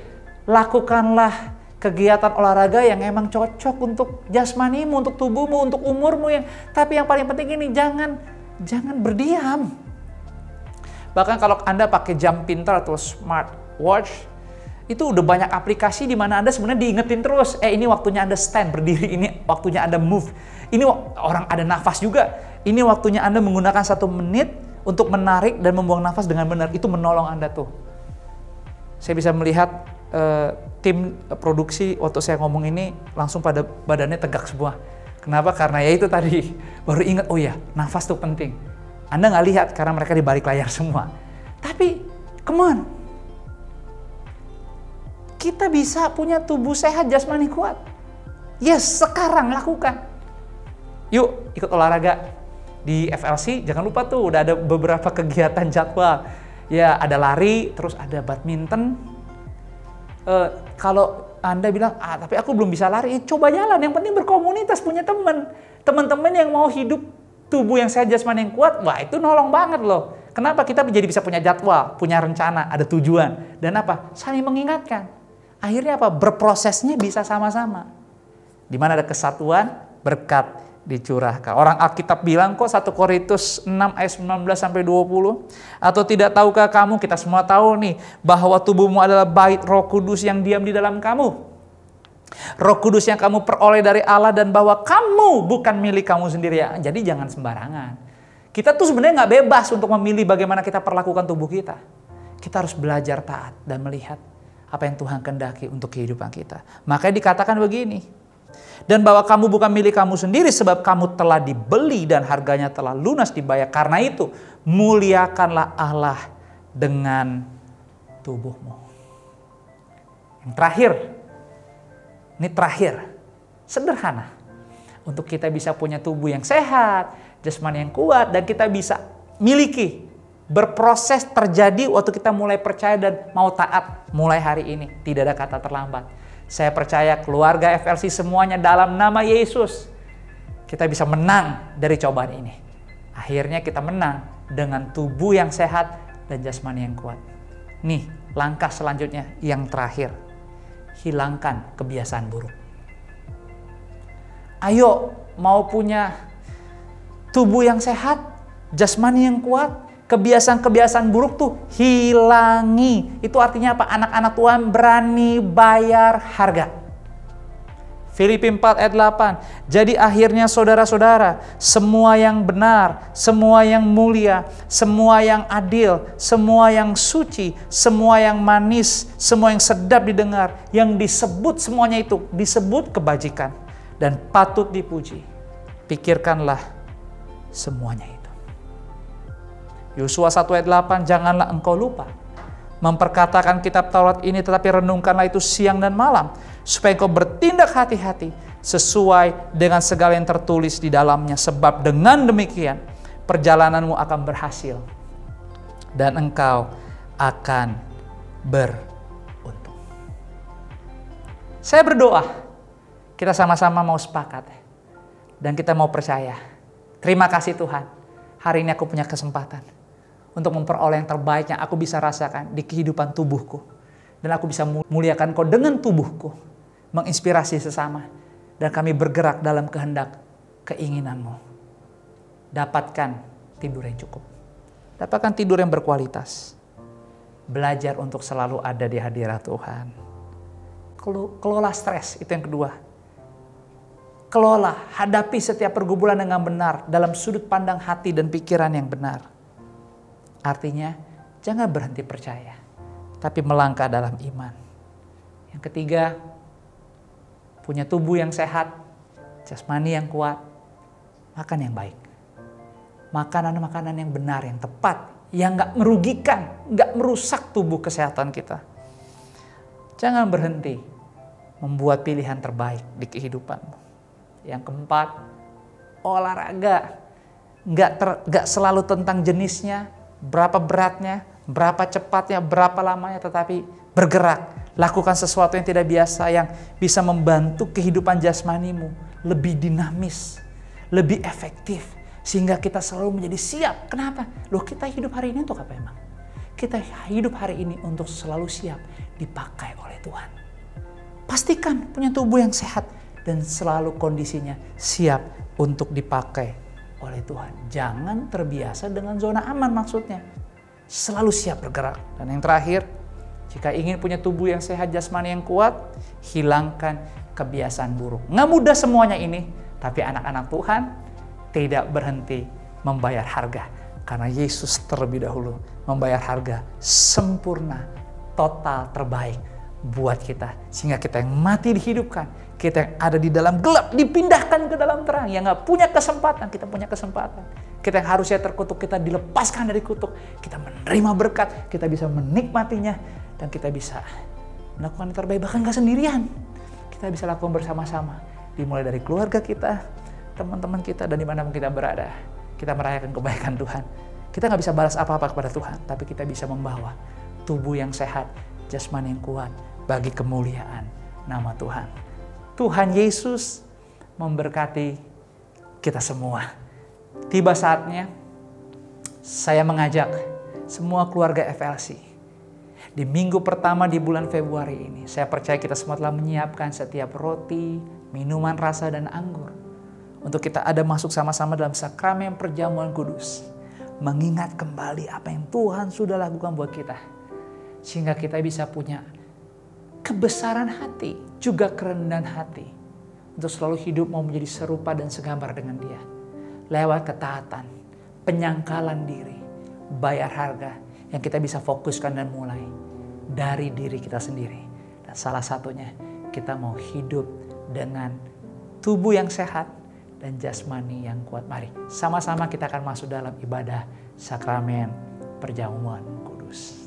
lakukanlah kegiatan olahraga yang emang cocok untuk jasmanimu, untuk tubuhmu, untuk umurmu. Tapi yang paling penting ini, jangan berdiam. Bahkan kalau Anda pakai jam pintar atau smartwatch, itu udah banyak aplikasi di mana Anda sebenarnya diingetin terus. Ini waktunya Anda stand, berdiri. Ini waktunya Anda move. Ini orang ada nafas juga. Ini waktunya Anda menggunakan 1 menit untuk menarik dan membuang nafas dengan benar. Itu menolong Anda tuh. Saya bisa melihat tim produksi waktu saya ngomong ini langsung pada badannya tegak semua. Kenapa? Karena ya itu tadi, baru ingat, oh ya, nafas tuh penting. Anda nggak lihat karena mereka di balik layar semua. Tapi, come on. Kita bisa punya tubuh sehat, jasmani kuat. Yes, sekarang lakukan. Yuk, ikut olahraga. Di FLC, jangan lupa tuh, udah ada beberapa kegiatan jadwal. Ya, ada lari, terus ada badminton. Kalau Anda bilang, tapi aku belum bisa lari, coba jalan. Yang penting berkomunitas, punya teman. Teman-teman yang mau hidup tubuh yang sehat, jasmani yang kuat, wah itu nolong banget loh. Kenapa? Kita jadi bisa punya jadwal, punya rencana, ada tujuan. Dan apa? Saling mengingatkan. Akhirnya apa? Berprosesnya bisa sama-sama. Di mana ada kesatuan, berkat dicurahkan. Orang Alkitab bilang kok 1 Korintus 6 ayat 19-20. Atau tidak tahukah kamu, kita semua tahu nih, bahwa tubuhmu adalah bait Roh Kudus yang diam di dalam kamu. Roh Kudus yang kamu peroleh dari Allah, dan bahwa kamu bukan milik kamu sendiri. Ya, jadi jangan sembarangan. Kita tuh sebenarnya nggak bebas untuk memilih bagaimana kita perlakukan tubuh kita. Kita harus belajar taat dan melihat apa yang Tuhan kehendaki untuk kehidupan kita. Makanya dikatakan begini. Dan bahwa kamu bukan milik kamu sendiri, sebab kamu telah dibeli dan harganya telah lunas dibayar. Karena itu, muliakanlah Allah dengan tubuhmu. Yang terakhir, ini terakhir, sederhana. Untuk kita bisa punya tubuh yang sehat, jasmani yang kuat, dan kita bisa miliki, berproses terjadi waktu kita mulai percaya dan mau taat mulai hari ini. Tidak ada kata terlambat. Saya percaya keluarga FLC semuanya dalam nama Yesus, kita bisa menang dari cobaan ini. Akhirnya kita menang dengan tubuh yang sehat dan jasmani yang kuat. Nih, langkah selanjutnya yang terakhir. Hilangkan kebiasaan buruk. Ayo, mau punya tubuh yang sehat, jasmani yang kuat, kebiasaan-kebiasaan buruk tuh hilangi. Itu artinya apa? Anak-anak Tuhan berani bayar harga. Filipi 4 ayat 8. Jadi akhirnya saudara-saudara, semua yang benar, semua yang mulia, semua yang adil, semua yang suci, semua yang manis, semua yang sedap didengar, yang disebut semuanya itu, disebut kebajikan dan patut dipuji. Pikirkanlah semuanya itu. Yosua 1 ayat 8, janganlah engkau lupa memperkatakan kitab Taurat ini, tetapi renungkanlah itu siang dan malam, supaya engkau bertindak hati-hati sesuai dengan segala yang tertulis di dalamnya. Sebab dengan demikian perjalananmu akan berhasil dan engkau akan beruntung. Saya berdoa kita sama-sama mau sepakat dan kita mau percaya. Terima kasih Tuhan, hari ini aku punya kesempatan untuk memperoleh yang terbaik yang aku bisa rasakan di kehidupan tubuhku. Dan aku bisa muliakan Kau dengan tubuhku, menginspirasi sesama. Dan kami bergerak dalam kehendak keinginan-Mu. Dapatkan tidur yang cukup. Dapatkan tidur yang berkualitas. Belajar untuk selalu ada di hadirat Tuhan. Kelola stres, itu yang kedua. Kelola, hadapi setiap pergumulan dengan benar dalam sudut pandang hati dan pikiran yang benar. Artinya, jangan berhenti percaya, tapi melangkah dalam iman. Yang ketiga, punya tubuh yang sehat, jasmani yang kuat, makan yang baik. Makanan-makanan yang benar, yang tepat, yang gak merugikan, gak merusak tubuh kesehatan kita. Jangan berhenti membuat pilihan terbaik di kehidupanmu. Yang keempat, olahraga. Gak selalu tentang jenisnya, berapa beratnya, berapa cepatnya, berapa lamanya, tetapi bergerak. Lakukan sesuatu yang tidak biasa, yang bisa membantu kehidupan jasmanimu lebih dinamis, lebih efektif, Sehingga kita selalu menjadi siap. Kenapa? Loh, kita hidup hari ini untuk apa emang? Kita hidup hari ini untuk selalu siap dipakai oleh Tuhan. Pastikan punya tubuh yang sehat dan selalu kondisinya siap untuk dipakai oleh Tuhan. Jangan terbiasa dengan zona aman maksudnya. Selalu siap bergerak. Dan yang terakhir, jika ingin punya tubuh yang sehat, jasmani yang kuat, hilangkan kebiasaan buruk. Nggak mudah semuanya ini, tapi anak-anak Tuhan tidak berhenti membayar harga. Karena Yesus terlebih dahulu membayar harga sempurna, total, terbaik buat kita. Sehingga kita yang mati dihidupkan, kita yang ada di dalam gelap dipindahkan ke dalam terang. Yang nggak punya kesempatan, kita punya kesempatan. Kita yang harusnya terkutuk, kita dilepaskan dari kutuk. Kita menerima berkat, kita bisa menikmatinya. Dan kita bisa melakukan yang terbaik, bahkan nggak sendirian. Kita bisa lakukan bersama-sama. Dimulai dari keluarga kita, teman-teman kita, dan dimanapun kita berada. Kita merayakan kebaikan Tuhan. Kita nggak bisa balas apa-apa kepada Tuhan, tapi kita bisa membawa tubuh yang sehat, jasmani yang kuat bagi kemuliaan nama Tuhan. Tuhan Yesus memberkati kita semua. Tiba saatnya saya mengajak semua keluarga FLC di minggu pertama di bulan Februari ini. Saya percaya kita semua telah menyiapkan setiap roti, minuman rasa, dan anggur untuk kita ada masuk sama-sama dalam sakramen perjamuan kudus. Mengingat kembali apa yang Tuhan sudah lakukan buat kita. Sehingga kita bisa punya kebesaran hati, juga kerendahan hati. Untuk selalu hidup mau menjadi serupa dan segambar dengan Dia. Lewat ketaatan, penyangkalan diri, bayar harga yang kita bisa fokuskan dan mulai dari diri kita sendiri. Dan salah satunya kita mau hidup dengan tubuh yang sehat dan jasmani yang kuat. Mari sama-sama kita akan masuk dalam ibadah sakramen perjamuan kudus.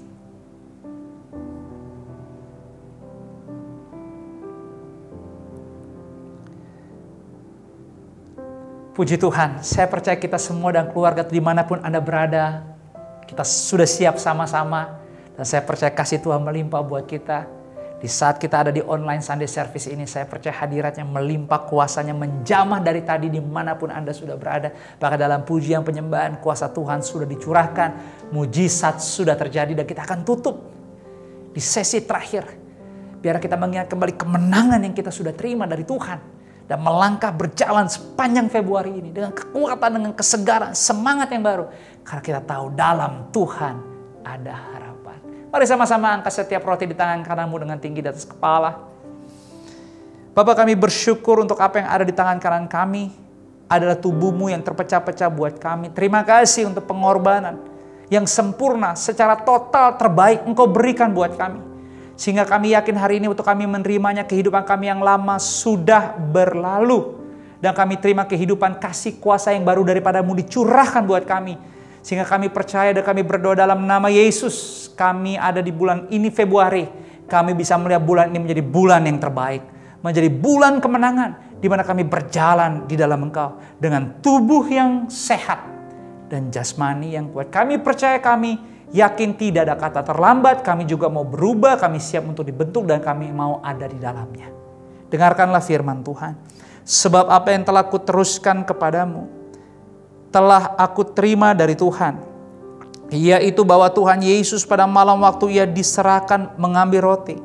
Puji Tuhan, saya percaya kita semua dan keluarga dimanapun Anda berada, kita sudah siap sama-sama. Dan saya percaya kasih Tuhan melimpah buat kita. Di saat kita ada di online Sunday Service ini, saya percaya hadiratnya melimpah, kuasanya menjamah dari tadi dimanapun Anda sudah berada. Bahkan dalam pujian penyembahan, kuasa Tuhan sudah dicurahkan, mujizat sudah terjadi, dan kita akan tutup di sesi terakhir. Biar kita mengingat kembali kemenangan yang kita sudah terima dari Tuhan. Dan melangkah berjalan sepanjang Februari ini dengan kekuatan, dengan kesegaran, semangat yang baru. Karena kita tahu dalam Tuhan ada harapan. Mari sama-sama angkat setiap roti di tangan kananmu dengan tinggi di atas kepala. Bapa, kami bersyukur untuk apa yang ada di tangan kanan kami. Adalah tubuhmu yang terpecah-pecah buat kami. Terima kasih untuk pengorbanan yang sempurna, secara total terbaik Engkau berikan buat kami. Sehingga kami yakin hari ini untuk kami menerimanya, kehidupan kami yang lama sudah berlalu. Dan kami terima kehidupan kasih kuasa yang baru daripadamu dicurahkan buat kami. Sehingga kami percaya dan kami berdoa dalam nama Yesus. Kami ada di bulan ini Februari. Kami bisa melihat bulan ini menjadi bulan yang terbaik. Menjadi bulan kemenangan. Di mana kami berjalan di dalam Engkau. Dengan tubuh yang sehat. Dan jasmani yang kuat. Kami percaya kami yakin tidak ada kata terlambat, kami juga mau berubah, kami siap untuk dibentuk dan kami mau ada di dalamnya. Dengarkanlah firman Tuhan. Sebab apa yang telah kuteruskan kepadamu, telah aku terima dari Tuhan. Yaitu bahwa Tuhan Yesus pada malam waktu ia diserahkan mengambil roti.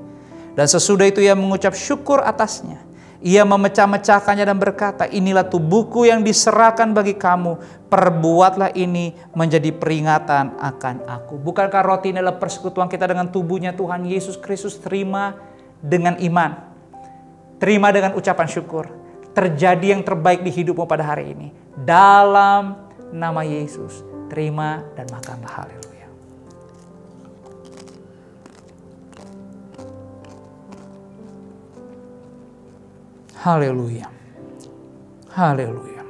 Dan sesudah itu ia mengucap syukur atasnya. Ia memecah-mecahkannya dan berkata, inilah tubuhku yang diserahkan bagi kamu. Perbuatlah ini menjadi peringatan akan aku. Bukankah roti ini adalah persekutuan kita dengan tubuhnya Tuhan Yesus Kristus? Terima dengan iman. Terima dengan ucapan syukur. Terjadi yang terbaik di hidupmu pada hari ini. Dalam nama Yesus. Terima dan makanlah. Haleluya. Haleluya. Haleluya.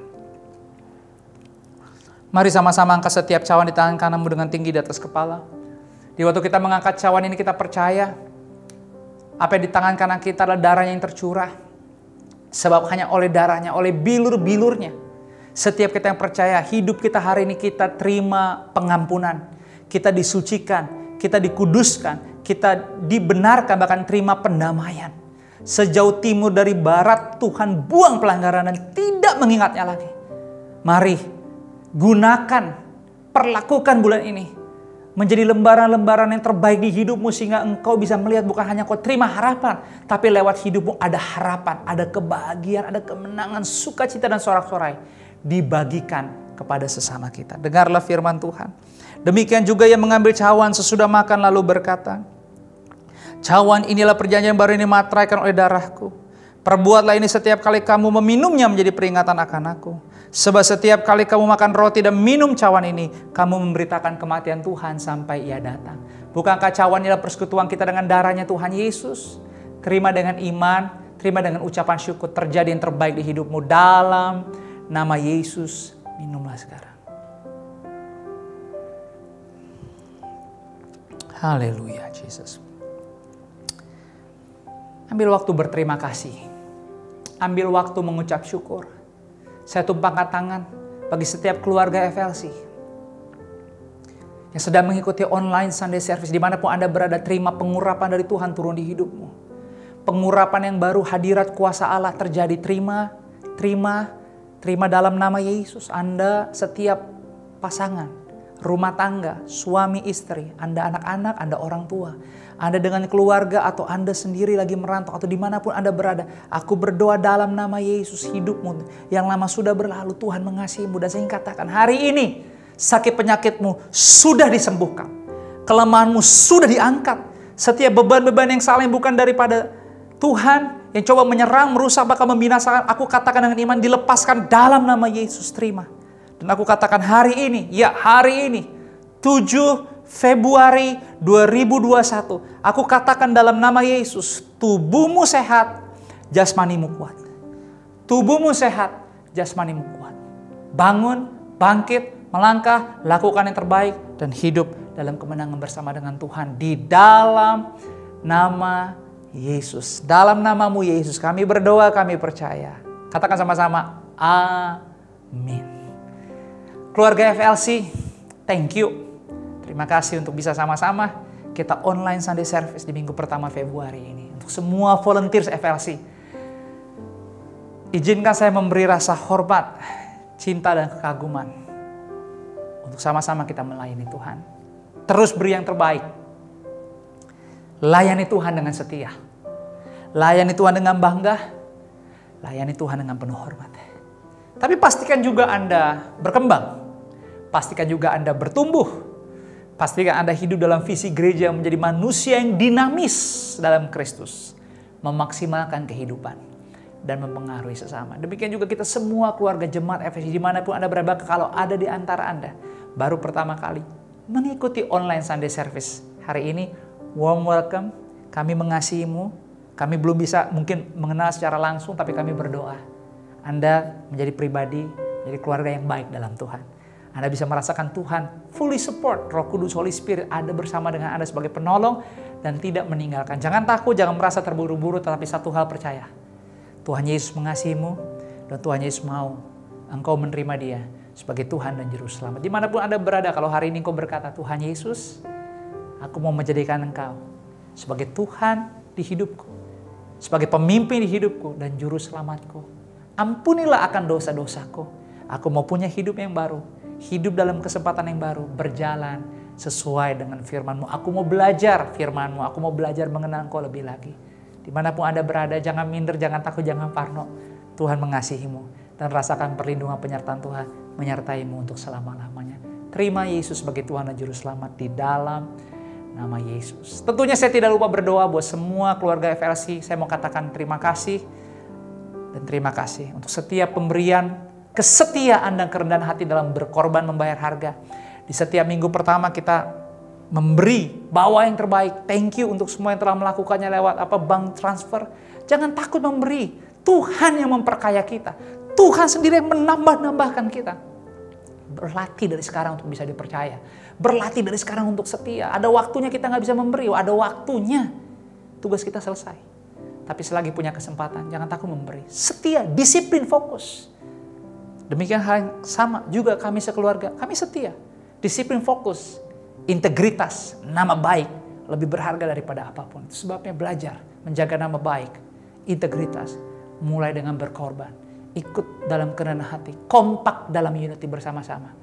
Mari sama-sama angkat setiap cawan di tangan kananmu dengan tinggi di atas kepala. Di waktu kita mengangkat cawan ini kita percaya apa yang di tangan kanan kita adalah darahnya yang tercurah. Sebab hanya oleh darahnya, oleh bilur-bilurnya. Setiap kita yang percaya hidup kita hari ini kita terima pengampunan. Kita disucikan, kita dikuduskan, kita dibenarkan, bahkan terima pendamaian. Sejauh timur dari barat Tuhan buang pelanggaran dan tidak mengingatnya lagi. Mari Gunakan, perlakukan bulan ini menjadi lembaran-lembaran yang terbaik di hidupmu, sehingga engkau bisa melihat bukan hanya kau terima harapan, tapi lewat hidupmu ada harapan, ada kebahagiaan, ada kemenangan, sukacita dan sorak-sorai dibagikan kepada sesama kita. Dengarlah firman Tuhan. Demikian juga yang mengambil cawan sesudah makan lalu berkata, cawan inilah perjanjian baru ini materaikan oleh darahku. Perbuatlah ini setiap kali kamu meminumnya menjadi peringatan akan aku. Sebab setiap kali kamu makan roti dan minum cawan ini, kamu memberitakan kematian Tuhan sampai ia datang. Bukankah cawan inilah persekutuan kita dengan darahnya Tuhan Yesus? Terima dengan iman, terima dengan ucapan syukur, terjadi yang terbaik di hidupmu dalam nama Yesus. Minumlah sekarang. Haleluya, Yesus. Ambil waktu berterima kasih. Ambil waktu mengucap syukur. Saya tumpangkan tangan bagi setiap keluarga FLC yang sedang mengikuti online Sunday Service. Dimanapun Anda berada, terima pengurapan dari Tuhan turun di hidupmu. Pengurapan yang baru, hadirat kuasa Allah terjadi. Terima dalam nama Yesus. Anda setiap pasangan, rumah tangga, suami istri, Anda anak-anak, Anda orang tua, Anda dengan keluarga, atau Anda sendiri lagi merantau, atau dimanapun Anda berada, aku berdoa dalam nama Yesus, hidupmu yang lama sudah berlalu, Tuhan mengasihimu. Dan saya ingin katakan, hari ini sakit penyakitmu sudah disembuhkan, kelemahanmu sudah diangkat, setiap beban-beban yang salah yang bukan daripada Tuhan, yang coba menyerang, merusak, bahkan membinasakan, aku katakan dengan iman, dilepaskan dalam nama Yesus. Terima. Dan aku katakan hari ini, ya hari ini, 7 Februari 2021, aku katakan dalam nama Yesus, tubuhmu sehat, jasmanimu kuat. Tubuhmu sehat, jasmanimu kuat. Bangun, bangkit, melangkah, lakukan yang terbaik, dan hidup dalam kemenangan bersama dengan Tuhan. Di dalam nama Yesus. Dalam namamu Yesus, kami berdoa, kami percaya. Katakan sama-sama, amin. Keluarga FLC, thank you. Terima kasih untuk bisa sama-sama kita online Sunday Service di minggu pertama Februari ini. Untuk semua volunteers FLC, izinkan saya memberi rasa hormat, cinta dan kekaguman untuk sama-sama kita melayani Tuhan. Terus beri yang terbaik. Layani Tuhan dengan setia. Layani Tuhan dengan bangga. Layani Tuhan dengan penuh hormat. Tapi pastikan juga Anda berkembang. Pastikan juga Anda bertumbuh. Pastikan Anda hidup dalam visi gereja menjadi manusia yang dinamis dalam Kristus. Memaksimalkan kehidupan dan mempengaruhi sesama. Demikian juga kita semua keluarga jemaat FLC dimanapun Anda berada, kalau ada di antara Anda baru pertama kali mengikuti online Sunday Service hari ini, warm welcome. Kami mengasihimu. Kami belum bisa mungkin mengenal secara langsung, tapi kami berdoa Anda menjadi pribadi, menjadi keluarga yang baik dalam Tuhan. Anda bisa merasakan Tuhan fully support, Roh Kudus, Holy Spirit ada bersama dengan Anda sebagai penolong dan tidak meninggalkan. Jangan takut, jangan merasa terburu-buru, tetapi satu hal percaya. Tuhan Yesus mengasihimu dan Tuhan Yesus mau engkau menerima Dia sebagai Tuhan dan Juru Selamat. Dimanapun Anda berada, kalau hari ini engkau berkata, Tuhan Yesus, aku mau menjadikan engkau sebagai Tuhan di hidupku, sebagai pemimpin di hidupku dan Juru Selamatku. Ampunilah akan dosa-dosaku. Aku mau punya hidup yang baru, hidup dalam kesempatan yang baru, berjalan sesuai dengan firman-Mu. Aku mau belajar firman-Mu, aku mau belajar mengenal Engkau lebih lagi. Dimanapun Anda berada, jangan minder, jangan takut, jangan parno. Tuhan mengasihimu dan rasakan perlindungan penyertaan Tuhan menyertaimu untuk selama-lamanya. Terima Yesus sebagai Tuhan dan Juru Selamat di dalam nama Yesus. Tentunya saya tidak lupa berdoa buat semua keluarga FLC. Saya mau katakan terima kasih dan terima kasih untuk setiap pemberian, kesetiaan dan kerendahan hati dalam berkorban membayar harga. Di setiap minggu pertama kita memberi, bawa yang terbaik. Thank you untuk semua yang telah melakukannya lewat bank transfer. Jangan takut memberi. Tuhan yang memperkaya kita. Tuhan sendiri yang menambah-nambahkan kita. Berlatih dari sekarang untuk bisa dipercaya. Berlatih dari sekarang untuk setia. Ada waktunya kita nggak bisa memberi. Ada waktunya tugas kita selesai. Tapi selagi punya kesempatan, jangan takut memberi. Setia, disiplin, fokus. Demikian hal yang sama juga kami sekeluarga. Kami setia, disiplin, fokus. Integritas, nama baik lebih berharga daripada apapun. Itu sebabnya belajar menjaga nama baik, integritas, mulai dengan berkorban. ikut dalam kerendahan hati, kompak dalam unity bersama-sama,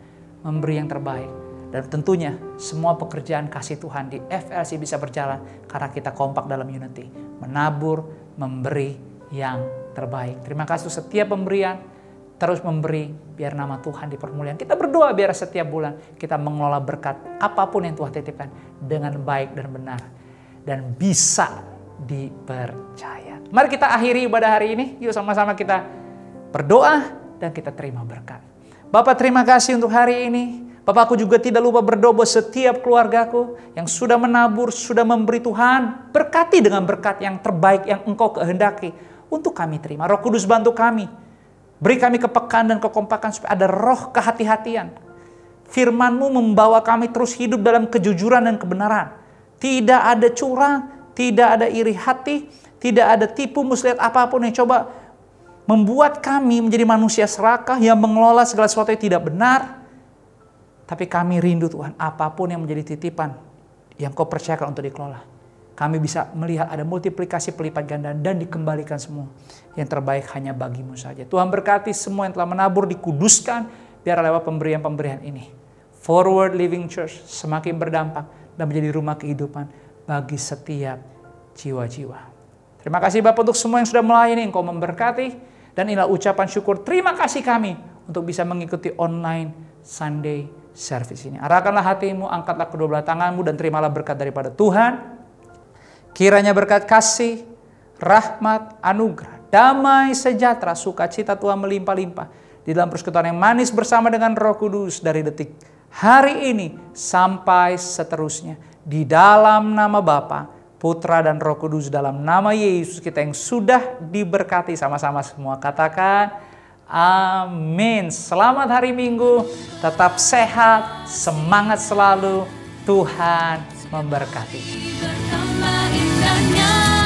memberi yang terbaik. Dan tentunya semua pekerjaan kasih Tuhan di FLC bisa berjalan karena kita kompak dalam unity, menabur, memberi yang terbaik. Terima kasih setiap pemberian, terus memberi biar nama Tuhan dipermuliakan. Kita berdoa biar setiap bulan kita mengelola berkat apapun yang Tuhan titipkan dengan baik dan benar dan bisa dipercaya. Mari kita akhiri ibadah hari ini. Yuk sama-sama kita berdoa dan kita terima berkat. Bapak, terima kasih untuk hari ini. Bapak, aku juga tidak lupa berdoa buat setiap keluargaku yang sudah menabur, sudah memberi. Tuhan, berkati dengan berkat yang terbaik yang Engkau kehendaki untuk kami terima. Roh Kudus, bantu kami. Beri kami kepekaan dan kekompakan supaya ada roh kehati-hatian. Firman-Mu membawa kami terus hidup dalam kejujuran dan kebenaran. Tidak ada curang, tidak ada iri hati, tidak ada tipu muslihat apapun yang coba membuat kami menjadi manusia serakah yang mengelola segala sesuatu yang tidak benar. Tapi kami rindu Tuhan, apapun yang menjadi titipan yang Kau percayakan untuk dikelola. Kami bisa melihat ada multiplikasi pelipat ganda dan dikembalikan semua. Yang terbaik hanya bagi-Mu saja. Tuhan berkati semua yang telah menabur, dikuduskan, biar lewat pemberian-pemberian ini. Forward Living Church semakin berdampak dan menjadi rumah kehidupan bagi setiap jiwa-jiwa. Terima kasih Bapak untuk semua yang sudah melayani, Engkau memberkati. Dan inilah ucapan syukur terima kasih kami untuk bisa mengikuti online Sunday service ini. Arahkanlah hatimu, angkatlah kedua belah tanganmu dan terimalah berkat daripada Tuhan. Kiranya berkat kasih, rahmat, anugerah, damai, sejahtera, sukacita Tuhan melimpah-limpah di dalam persekutuan yang manis bersama dengan Roh Kudus dari detik hari ini sampai seterusnya. Di dalam nama Bapa, Putra dan Roh Kudus, dalam nama Yesus kita yang sudah diberkati sama-sama semua. Katakan amin. Selamat hari Minggu, tetap sehat, semangat selalu, Tuhan memberkati. Betapa indahnya